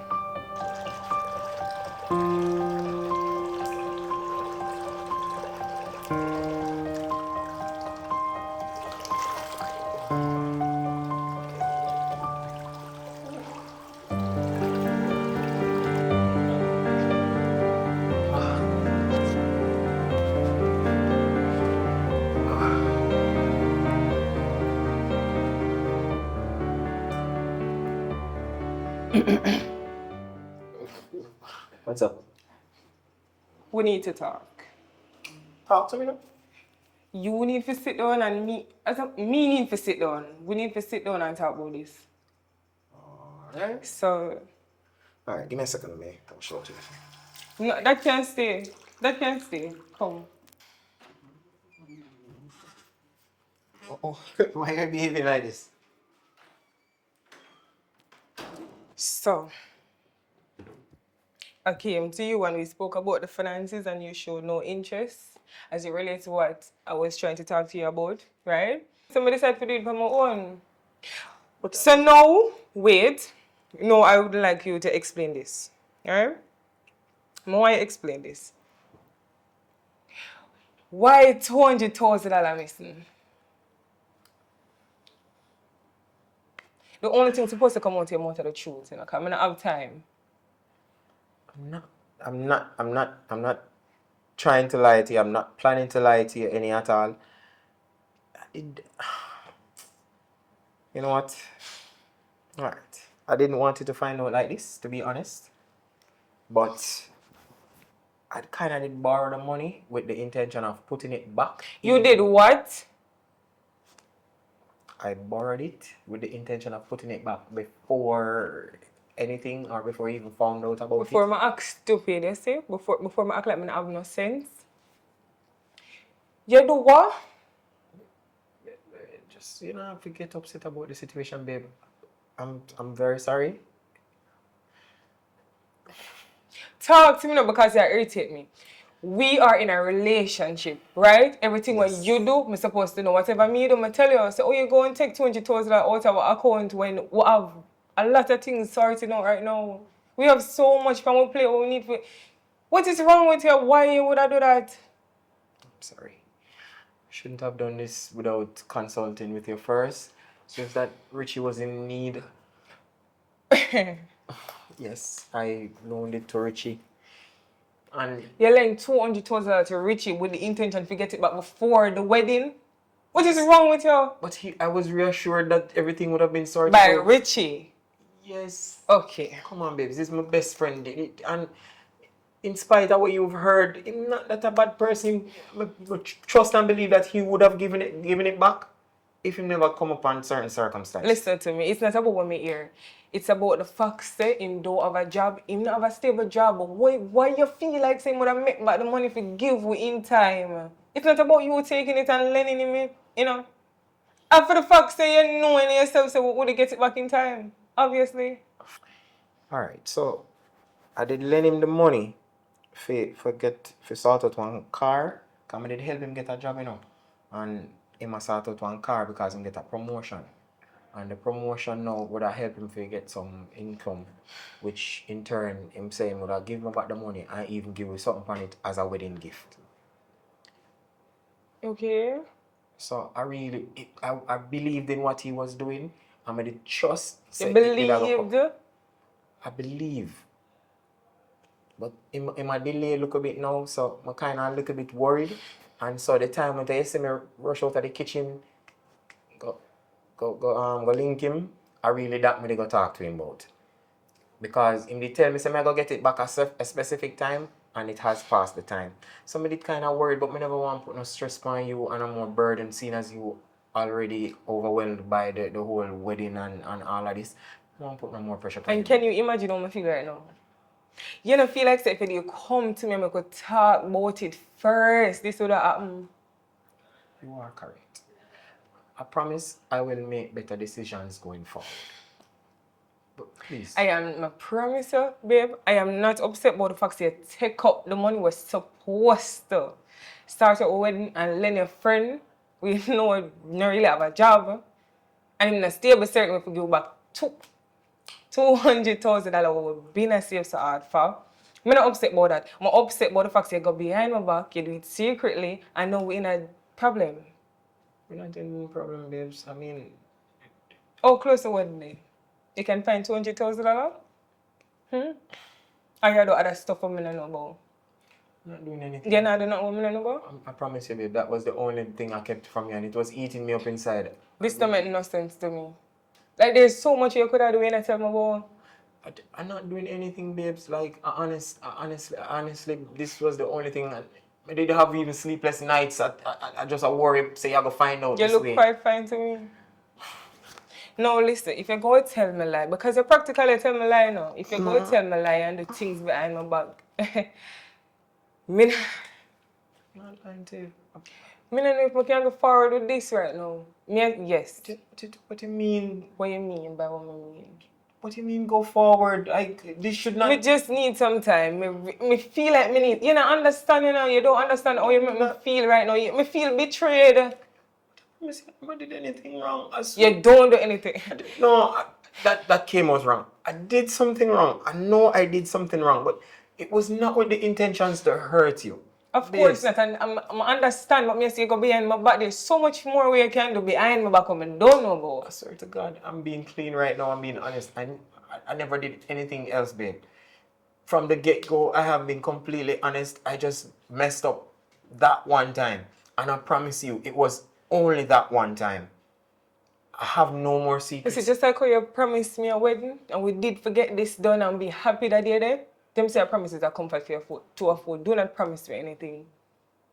What's up? We need to talk. Talk to me now. You need to sit down and me need to sit down. We need to sit down and talk about this. Alright. So, Alright, give me a second, man. I'll show it to you. no, that can't stay. That can't stay. Come. Oh, why are you behaving like this? So, I came to you and we spoke about the finances and you showed no interest as it relates to what I was trying to talk to you about, right? Somebody decided to do it by my own. So now, wait. No, I would like you to explain this, alright? Why explain this? Why $200,000 missing? The only thing supposed to come out of your mouth are the truth, you know, because I don't have time. I'm not trying to lie to you. I'm not planning to lie to you any at all. You know what? Alright. I didn't want you to find out like this, to be honest. But I kind of did borrow the money with the intention of putting it back. You did what? I borrowed it with the intention of putting it back before anything or before you even found out about Before it. I act stupid, you see? Before I act like I have no sense. You do what? Just, you know, if you get upset about the situation, babe, I'm very sorry. Talk to me now because you irritate me. We are in a relationship, right? Everything what you do, I'm supposed to know. Whatever me do, I tell you. So, oh, you go and take 20,000 out of our account when we have a lot of things sorted out right now. We have so much fun. We play what we need for. What is wrong with you? Why you would I do that? I'm sorry. Shouldn't have done this without consulting with you first. It's just that Richie was in need. Yes, I loaned it to Richie. And You're lending 200,000 to Richie with the intention to get it back before the wedding. What is wrong with you? but I was reassured that everything would have been sorted By out. Richie. Yes. Okay. Come on, babes. This is my best friend. And in spite of what you've heard, I'm not that a bad person. But trust and believe that he would have given it back if he never come upon certain circumstances. Listen to me. It's not about what me hear. It's about the fact that him don't have a job. Him not have a stable job. But why you feel like saying would have make back the money if you give we in time? It's not about you taking it and lending him it, you know. And for the fact that you know in yourself, so we would get it back in time. Obviously. Alright, so I did lend him the money for sort out one car. Because I did help him get a job, you know. And he must sort out one car because he get a promotion. And the promotion now would have helped him to get some income, which in turn him saying would have given me back the money and even give me something on it as a wedding gift. Okay. So I believed in what he was doing. I made it trust. You believed? I believe. But it might delay a little bit now, so I'm kind of a little bit worried. And so the time when they see me rush out of the kitchen, go link him, I really that me go talk to him about. Because him did tell me say I go get it back at a specific time and it has passed the time. So I did kind of worried, but I never want to put no stress on you and no more burden seeing as you already overwhelmed by the whole wedding and all of this. I don't want to put no more pressure on you. And can you imagine how I feel right now? You don't feel like say, if you come to me and I could talk about it first, this would have happened. You are correct. I promise I will make better decisions going forward. Please. I promise you, babe, I am not upset about the fact that you take up the money was supposed to start your wedding and lend your friend. We know not really have a job. And I'm not stable certain if we give back $200,000 we've been a save so hard for. I'm not upset about that. I'm upset about the fact that you go behind my back, you do it secretly, and now we're in a problem. We're not in any problem, babes. I mean, Oh, close to wedding day. You can find $200,000? Or you do other stuff for me to know about? I'm not doing anything. You're not doing nothing for me to know about? I promise you, babe, that was the only thing I kept from you, and it was eating me up inside. This don't make no sense to me. Like, there's so much you could have done and tell me about. I'm not doing anything, babes. Like, honestly, this was the only thing. I didn't have even sleepless nights. I just worry, say I go find out You this look way. quite fine to me. No, listen, if you go tell me lie, because you practically tell me lie now. If you go tell me lie and do things behind my back, me I'm not lying to you. don't know if I can go forward with this right now. Yes. What do you mean? What you mean by what I mean? What do you mean go forward? This should not... Me just need some time. Me feel like me need... You don't understand, you know? You don't understand how you make me feel right now. Me feel betrayed. I did anything wrong. I swear. You don't do anything. No, that came out wrong. I did something wrong. I know I did something wrong, but it was not with the intentions to hurt you. Of course not, and I understand what me say go behind my back. There's so much more we can do behind my back what I don't know about. I swear to God, I'm being clean right now. I'm being honest. I never did anything else, babe. From the get-go, I have been completely honest. I just messed up that one time. And I promise you, it was only that one time. I have no more secrets. It's just like how you promised me a wedding, and we did forget this done and be happy that you're there. Them say promises are comfort for your foot, to a foot. Do not promise me anything.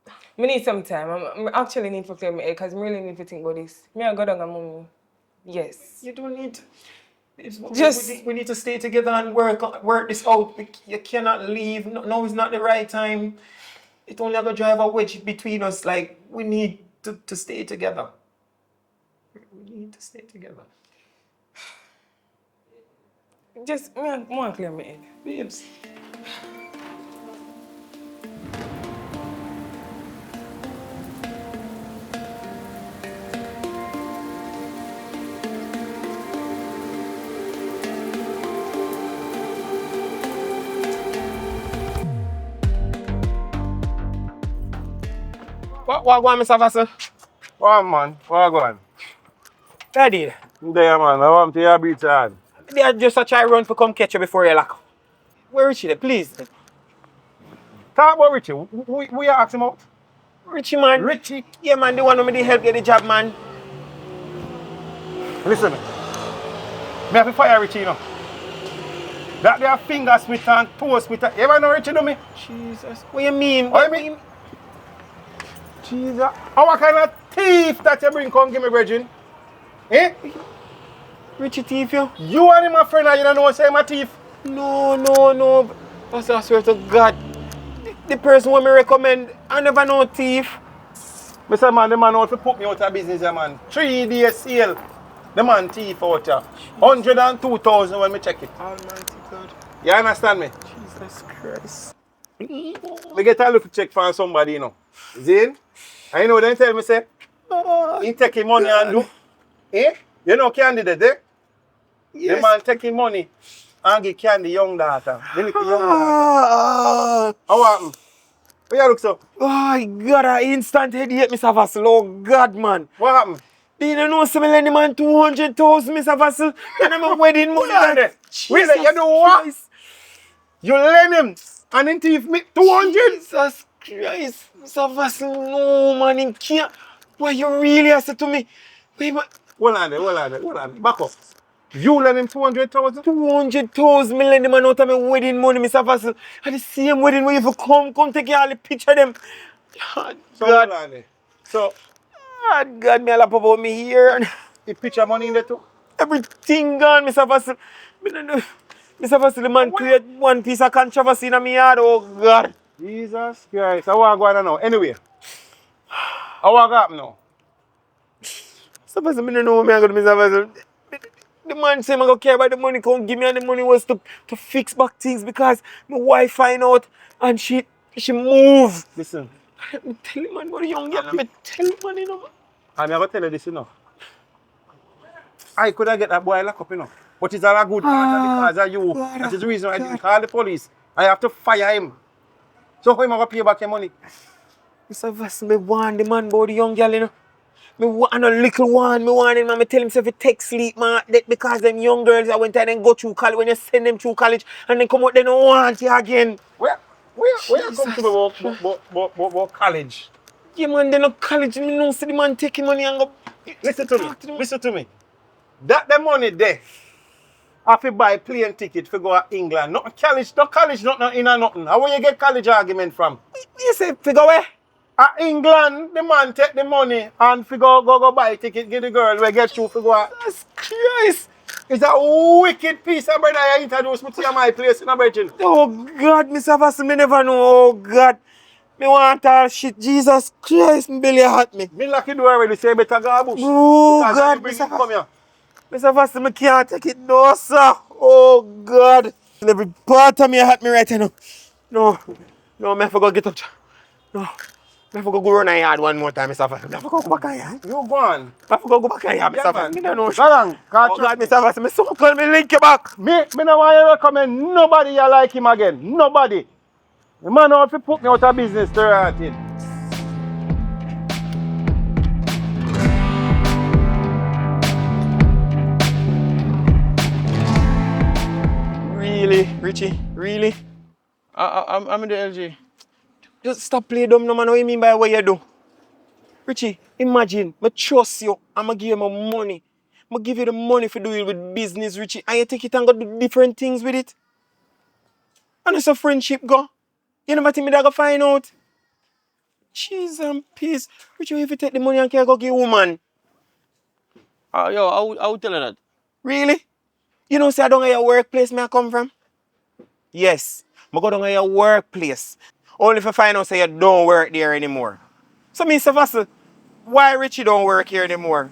I need some time. I actually need to clear my head because I really need to think about this. Me I go down and mommy. Yes. You don't need to. We need to stay together and work this out. You cannot leave. No, it's not the right time. It only gonna drive a wedge between us. Like, we need to stay together. We need to stay together. Just, I want to clear my head. Babes. What going, Mr. Vassal? What man? What going? Daddy, There man, I want to hear a beat hard. they just a try run for come catch you before you lock. Where is she there, please? Talk about Richie. We are asking about. Richie, man. Richie. Yeah, man, the one who me help get the job, man. Listen. Me have to fire Richie, you know. That their finger smith and toe smith. You ever know Richie do me? Jesus. What you mean? What you mean? Jesus. How kind of thief that you bring come give me, Virgin? Eh? Richie thief you? You and him a friend and you don't know say I'm a thief? No. Pastor, I swear to God. The person who me recommend, I never know thief. Mr. Man, the man out to put me out of business, man. 3 days sale. The man thief out here. 102,000 when me check it. Almighty God. You understand me? Jesus Christ. Me get a little check from somebody, you know. Zane? And you know they tell me say, he take him money and do. Eh? You know candidate, eh? Yes. The man take him money and give candy young daughter. The little young daughter. How happen? Where you look so? Oh, I got an instant headache, Mr. Vassal. Oh, God, man. What happened? Do you know some lend man 200,000, Mr. Vassal? And I'm a wedding money. Wait, you do what? Christ. You lend him and he thief me 200? Jesus Christ. Mr. Vassal, no, man. He can't. Why you really have said to me? Wait, man. Hold on. Back up. You lend him 200,000? 200,000 me lend the man out of my wedding money, Mr. Vassal. And the same wedding where you come take all the picture of them. God, So God. hold on. So God, me a lap about me here. he picture money in there too? Everything gone, Mr. Vassal. Mr. Vassal, the man create one piece of controversy in my yard. Oh, God. Jesus Christ. How I go on now? Anyway. How I got now? Mr. Vassal, I don't know what I'm going to do, Mr. Vassal. The man say I go care about the money, come give me, and the money was to fix back things because my wife find out and she move. Listen. Me tell him, man, but the young girl, me tell him, man, you know. I'm going to tell you this, you know. I could have get that boy locked up, you know. But it's all a good heart because of you. God, That is the reason why I didn't call the police. I have to fire him. So how am I going to pay back your money? Mr. Vass, me want the man about the young girl, you know. Me want a little one. Me want him, man. Me tell him, say, if he take sleep, man, that because them young girls, I went and then go through college, when you send them through college, and then come out, they don't want you again. Where you come to me about college? Yeah, man, they no college. Me no see the man taking money and go. Listen to me. That the money there. I have to buy plane ticket for go to England. Not college, not in and nothing. How will you get college argument from? You say, figure where? At England, the man take the money and go buy ticket, give the girl, we get you for go. That's Christ. It's a wicked piece of brother you introduce me to my place in a virgin. Oh, God, Mr. Vass, me never know. Oh, God. Me want all shit. Jesus Christ, me belly hurt me. Me lucky do already say better go bush. Oh, Because God, you bring Mr. it come here. Mr. Vass, me can't take it, no, sir. Oh, God. Every part of me hurt me right now. No, me forgot get up. No, me forgot go run a yard one more time, Mr. Vass. Me forgot go back a yard. You go on. Me forgot go back a yard, Yeah, Mr. Vass. man. Me don't know. Go on. Oh, God, Mr. Vass, me so call me link you back. Me no want you recommend nobody you like him again. Nobody. The man want to put me out of business to right in. Really, Richie? Really? I'm in the LG. Just stop playing dumb, no man. What you mean by what you do? Richie, imagine, I trust you. I'ma give you my money. I'ma give you the money for doing with business, Richie. And you take it and go do different things with it. And it's a friendship, go. You never think me that go find out. Jeez and peace. Richie, if you take the money and can go give woman. Yo, I would tell her that. Really? You know, say I don't know your workplace me I come from? Yes. I go down to your workplace. Only if I find out say you don't work there anymore. So Mr. Vassal, why Richie don't work here anymore?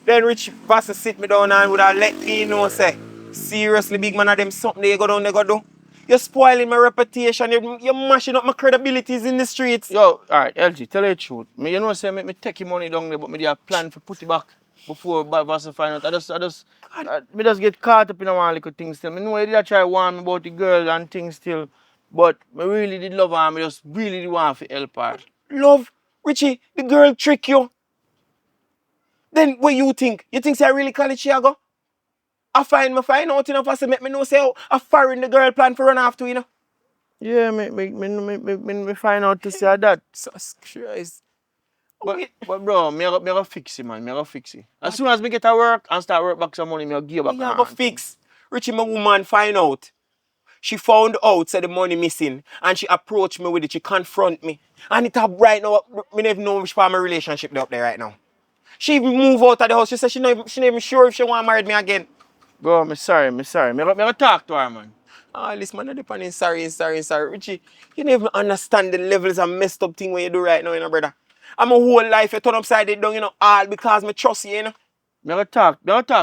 Then Richie Vassal sit me down and would have let me know say, seriously big man of them something they go down they go do. You're spoiling my reputation, you're mashing up my credibilities in the streets. Yo, alright, LG, tell you the truth. Me, you know, say me take your money down there, but me have plan to put it back before Vassal find out. Me just get caught up in one little thing still. Me know I did try warn me about the girl and things still, but me really did love her and me just really did want to help her. Love, Richie, the girl trick you. Then what you think? You think say I really college she a go? I find out enough to make me know say I foreign the girl plan for run after, you know. Yeah, me find out to say that. Jesus Christ. But bro, me go fix it, man. Me go fix it. As soon as me get to work and start work back some money, me go give back. You go fix. Richie, my woman find out. She found out said the money missing and she approached me with it. She confront me. And it up right now, me never know which part of my relationship they up there right now. She even move out of the house. She said she not even sure if she want to marry me again. Bro, me sorry. Me go talk to her, man. Listen, man, I depend sorry. Richie, you don't even understand the levels of messed up thing what you do right now, you know, brother. I'm a whole life, you turn upside it down, you know, all because me trust you, you know. Me go talk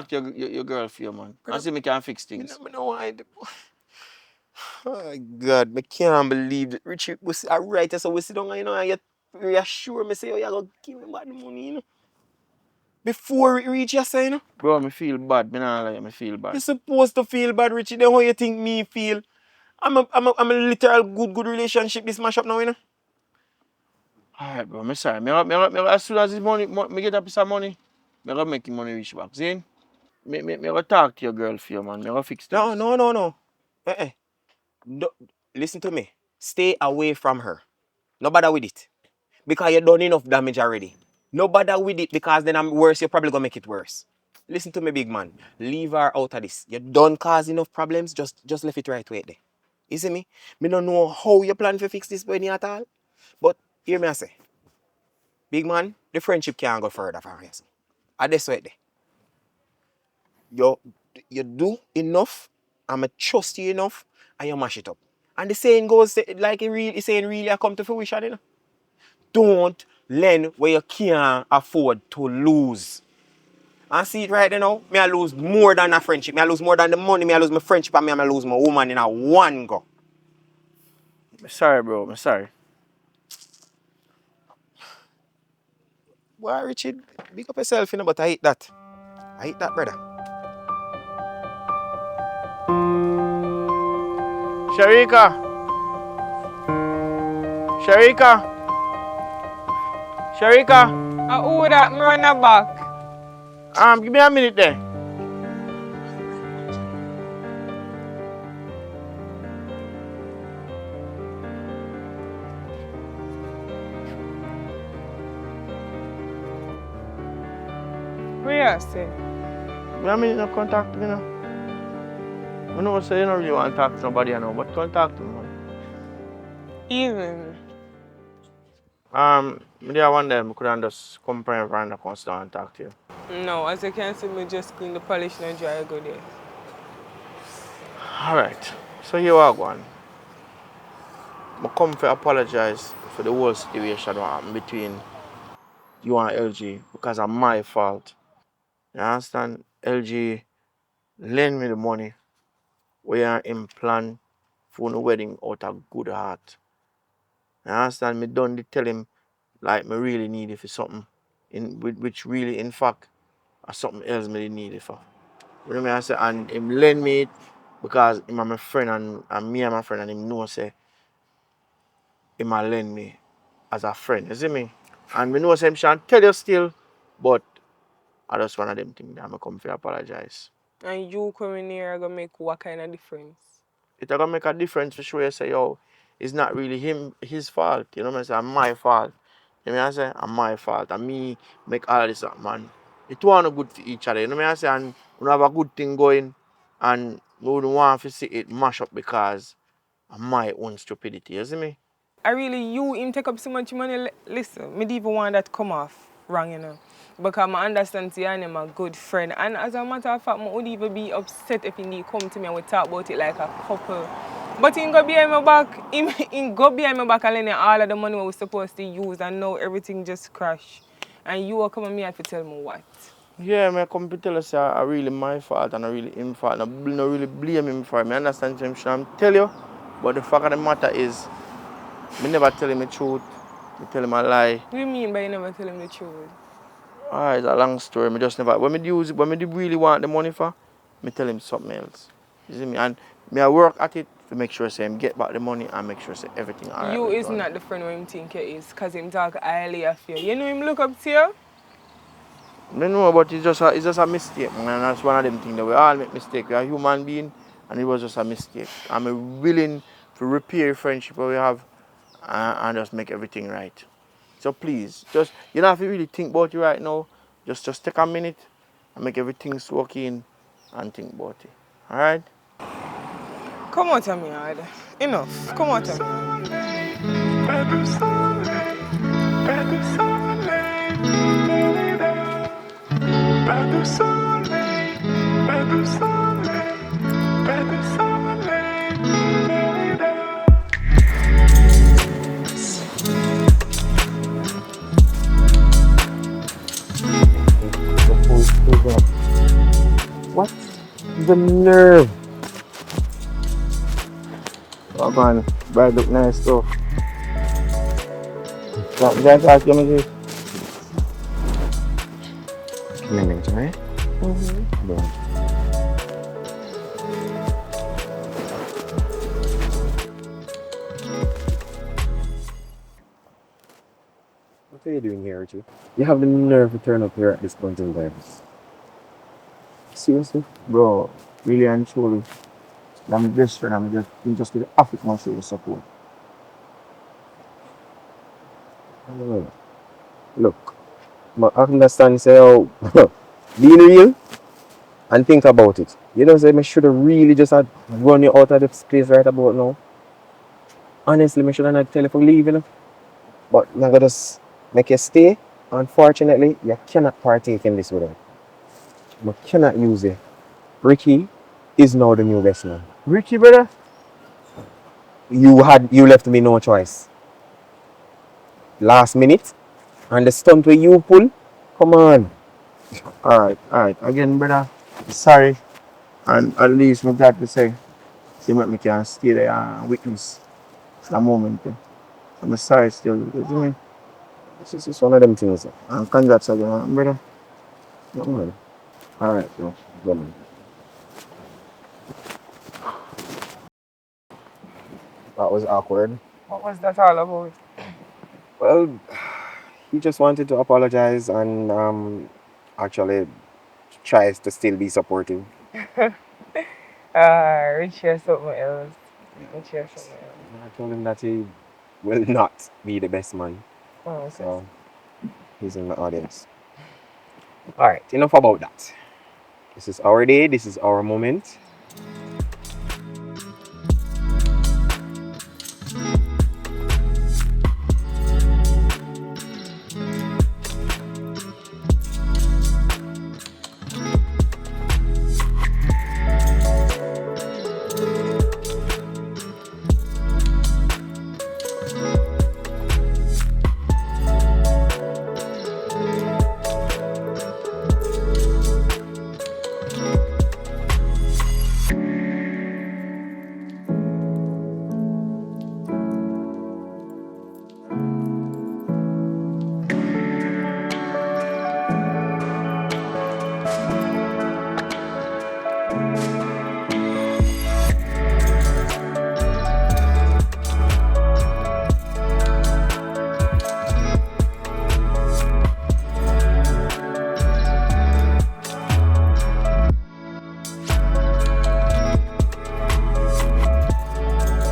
to your girl for you, man. And see me can fix things. I know why. Oh, God, I can't believe it. Richie, I write so we sit down, you know, and you reassure me, say, oh, you're going to give me back the money, you know. Before it reach your side, you know. Bro, me feel bad. Me not lie, me feel bad. You're supposed to feel bad, Richie. Then how you think me feel? I'm a literal good relationship this mash up now, you know. Alright, bro, me sorry. As soon as this money, me get a piece of money, me go make the money reach back. See? Me go talk to your girl for you, man. Me go fix things. No. Listen to me. Stay away from her. No bother with it. Because you done enough damage already. No bother with it because then I'm worse, you're probably gonna make it worse. Listen to me, big man. Leave her out of this. You done cause enough problems, just left it right way there. You see me? Me don't know how you plan to fix this Benny at all. But hear me I say. Big man, the friendship can't go further from here. I just swear there. You do enough, I'ma trust you enough, and you mash it up. And the saying goes like it's saying really I come to fruition, you know. Don't lend where you can't afford to lose. And see it right now, me I lose more than a friendship. Me I lose more than the money. Me I lose my friendship and me I lose my woman in a one go. I'm sorry, bro. I'm sorry. Boy, Richard, big up yourself, you know, but I hate that. I hate that, brother. Sharika. Sharika. Sharika. Who that me run her back? Give me a minute there. What you say? Give me a minute, no contact me now. I know say you don't really want to talk to nobody, I know, but contact me, man. Even. Maybe I one day I could just come from and come down and talk to you. No, as you can see, me just clean the polish and dry go there. Alright. So here I go on. I come to apologize for the whole situation that happened between you and LG because of my fault. You understand? LG lend me the money where him plan for the wedding out of good heart. You understand? Me done tell him like me really need it for something. Which really in fact is something else me need it for. You know what I say? And him lend me it because him and my friend and me and my friend and him know say him a lend me as a friend. You see me? And me know say him shan't tell you still, but I just one of them things that I come to apologize. And you coming here gonna make what kind of difference? It's gonna make a difference for sure. You say, yo, it's not really his fault. You know what I say? It's my fault. You know what I say? It's my fault. And me make all this up, man. It wasn't good for each other. You know what I say? And we have a good thing going and we wouldn't want to see it mash up because of my own stupidity. You see me? I really, you him take up so much money. Listen, me don't even want that come off wrong, you know. Because I understand see him a good friend. And as a matter of fact, I would even be upset if he come to me and we talk about it like a couple. But he go behind my back, he go behind my back and lend me all of the money we were supposed to use and now everything just crash. And you are coming me and to tell me what? Yeah, I come to tell us I really my fault and I really him fault. I don't really blame him for it. I understand him should tell you. But the fact of the matter is, I never tell him the truth. I tell him a lie. What do you mean by you never tell him the truth? It's a long story. I just never. When I really want the money for, I tell him something else. You see me? And I work at it to make sure say him get back the money and make sure say everything alright. You is not the friend who him think he is, because him talk highly of you. You know him look up to you? I know, but it's just a mistake, man. And that's one of them things that we all make mistakes. We are human beings, and it was just a mistake. I'm willing to repair the friendship that we have and just make everything right. So please, just you don't have to really think about it right now. Just take a minute and make everything soak in and think about it. Alright? Come out of me, yard. Enough. Come out of me. What? The nerve. Oh man, bride look nice too. That's what you want Minutes, right? Yeah. What are you doing here, Richie? You have the nerve to turn up here at this point in time. Seriously? Bro, really and truly. I'm the best friend. I'm just the African show support. Oh, look, but I understand, say, oh, being real and think about it. You know, say, I should have really just had run you out of this place right about now. Honestly, I should have not tell you for leaving. But I'm going to just make you stay. Unfortunately, you cannot partake in this with her. You cannot use it. Ricky is now the new best man. Ricky, brother? You left me no choice. Last minute, and the stunt where you pull, come on. Alright. Again, brother, sorry. And at least I'm glad to say, see what me can stay there and witness the moment. I'm sorry still. You see me? It's just one of them things. And congrats again, brother. No, man. Alright, bro. Go, man. That was awkward. What was that all about? Well, he just wanted to apologize and actually tries to still be supportive. Rich hear something else. Rich hear something else. I told him that he will not be the best man. Oh, okay. So he's in the audience. Alright, enough about that. This is our day, this is our moment.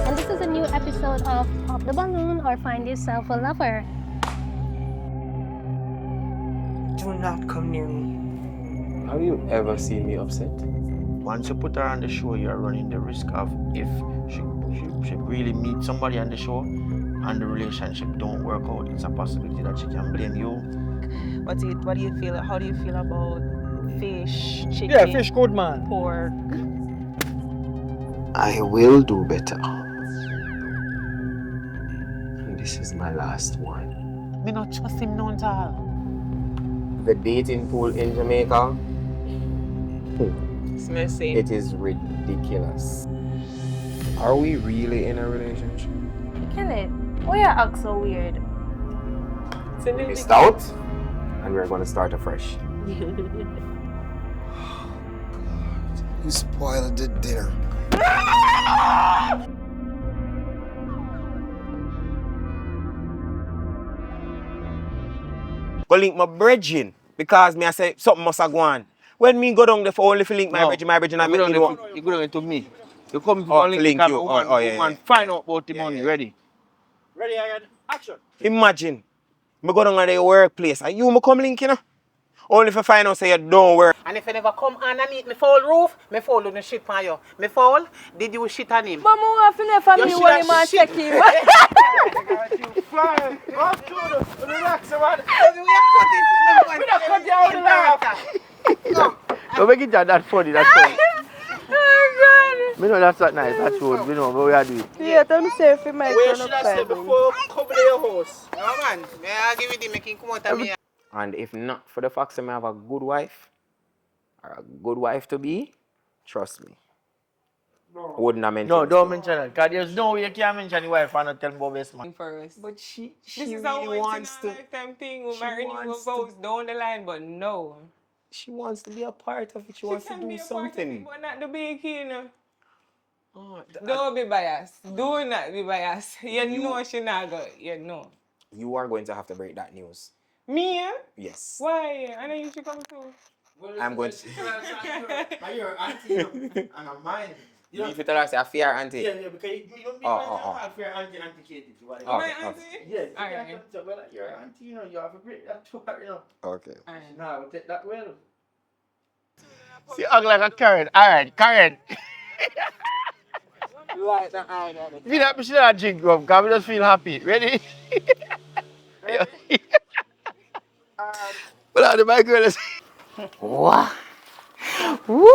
And this is a new episode of Pop the Balloon or Find Yourself a Lover. Do not come near me. Have you ever seen me upset? Once you put her on the show, you're running the risk of if she really meets somebody on the show and the relationship don't work out, it's a possibility that she can blame you. What do you feel? How do you feel about fish, chicken, Yeah, fish good, man. pork? I will do better. And this is my last one. Me not trust him none at all. The dating pool in Jamaica, It's messy. it is ridiculous. Are we really in a relationship? Kenneth, why you act so weird? It's a new Missed out, and we're going to start afresh. You spoiled the dinner. Go link my brethren, because me I say something must have gone. When me go down there for only to link my brethren, I you make go me down know. there you go down to me. You come Oh, to to link you. woman, find out about the money. Ready? Ready, Iron? Action. Imagine, me go down to the workplace, and you me come link, you know? Only for find out say you don't work. And if you never come underneath me foul roof, me fall on the shit on you. Me fall, did you shit on him? But I want to know for me should when have him and shit. check him. You fly off to the relax, man. We don't cut you out the laugh. Don't make it that funny. That's funny. Oh Me know that's not nice. That's good. We know what we are doing. God. Yeah, tell me say if he might Where turn should up I say time. before come to your house? No man, me I give it him, make him come out of me. And if not for the fact that I have a good wife, or a good wife to be, trust me. I wouldn't have mentioned No, this don't to you. mention it. Because there's no way you can mention your wife and not tell about best man. first. But she This is a really once wants in a to. lifetime thing. We she might renew wants our to- vows down the line, but no. She wants to be a part of it. She wants to can do be a part of something. it, but not the baking. Oh, Don't be biased. Do not be biased. You know she not go. You know. you are going to have to break that news. Me? Yes. Why? I know you should come too. I'm going to. You're auntie and I'm mine. You need to tell her, say, I fear auntie. Yeah, because you have fair auntie Katie. Oh, My okay, auntie? Yeah, Alright. well, you're auntie, you know, you have to break that to her, you know. Okay. Alright. Nah, we'll take that well. See, act like a Karen. Alright, Karen. Like the eye. Me not should not drink rum, because we just feel happy. Ready? Well, my girl is. What? Woo,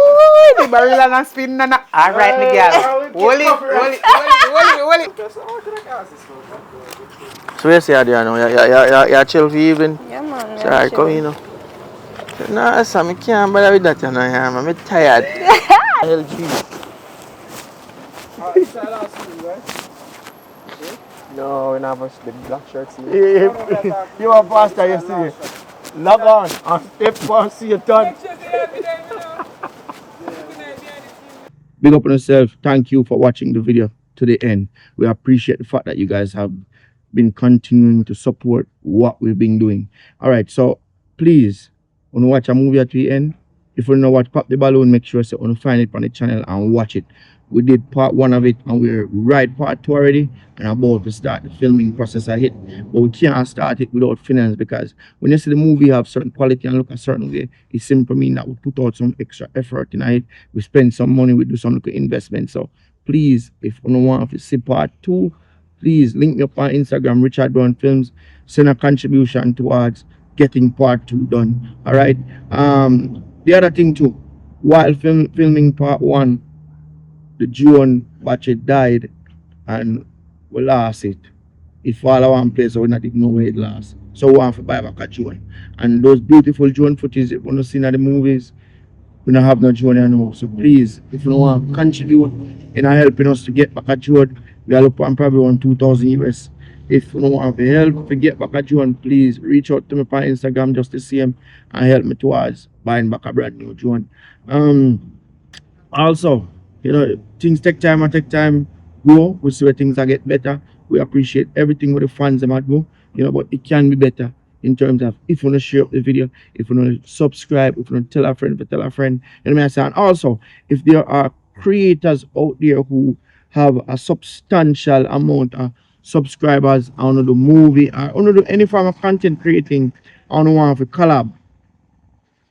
the barrel and spin na. All right, me girl. Hold it. So you say, Adriano, you chill for evening? Yeah, man. So, alright, come in, you know. No, Sam, I can't bother with that, you know, yeah, I'm tired. LG. No, we never the black shirts. You are pastor yesterday. Log on and step on Satan. Make sure they have it there, you know. Good night, behind the scene. Big up on yourself. Thank you for watching the video to the end. We appreciate the fact that you guys have been continuing to support what we've been doing. All right, so please, when you watch a movie at the end, if you don't know what Pop the Balloon, make sure you find it on the channel and watch it. We did part 1 of it and we're right part 2 already and about to start the filming process of it. But we can't start it without finance, because when you see the movie have certain quality and look a certain way, it simply means that we put out some extra effort in it. We spend some money, we do some little investment. So please, if you don't want to see part 2, please link me up on Instagram, Richard Brown Films. Send a contribution towards getting part 2 done. All right. The other thing too, while filming part 1, the drone battery died and we lost it. It fall out one place, so we not even know where it lost. So we want to buy back a drone. And those beautiful drone footage that we're seeing in the movies, we don't have no drone anymore. So please, if you want to contribute in helping us to get back a drone, we are looking at probably around 2,000 US. If you want to help to get back a drone, please reach out to me on Instagram just the same and help me towards buying back a brand new drone. Also, you know, things take time and take time grow. We see where things are get better. We appreciate everything with the fans might go, you know, but it can be better in terms of if you want to share up the video, if you want to subscribe, if you want to tell a friend, if you tell a friend, you know what I'm saying? And also, if there are creators out there who have a substantial amount of subscribers on the movie or on do any form of content creating, on want to collab,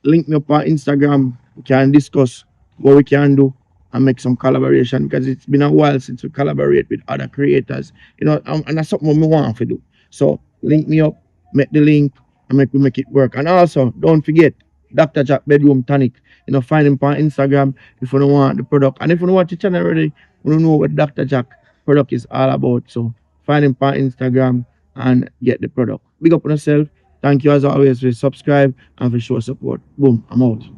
link me up on Instagram. We can discuss what we can do and make some collaboration, because it's been a while since we collaborate with other creators. You know, and that's something we want to do. So link me up, make the link, and make it work. And also, don't forget Dr. Jack Bedroom Tonic. You know, find him on Instagram if you don't want the product. And if you don't watch the channel already, you don't know what Dr. Jack product is all about. So find him on Instagram and get the product. Big up on yourself. Thank you as always for subscribe and for show support. Boom, I'm out.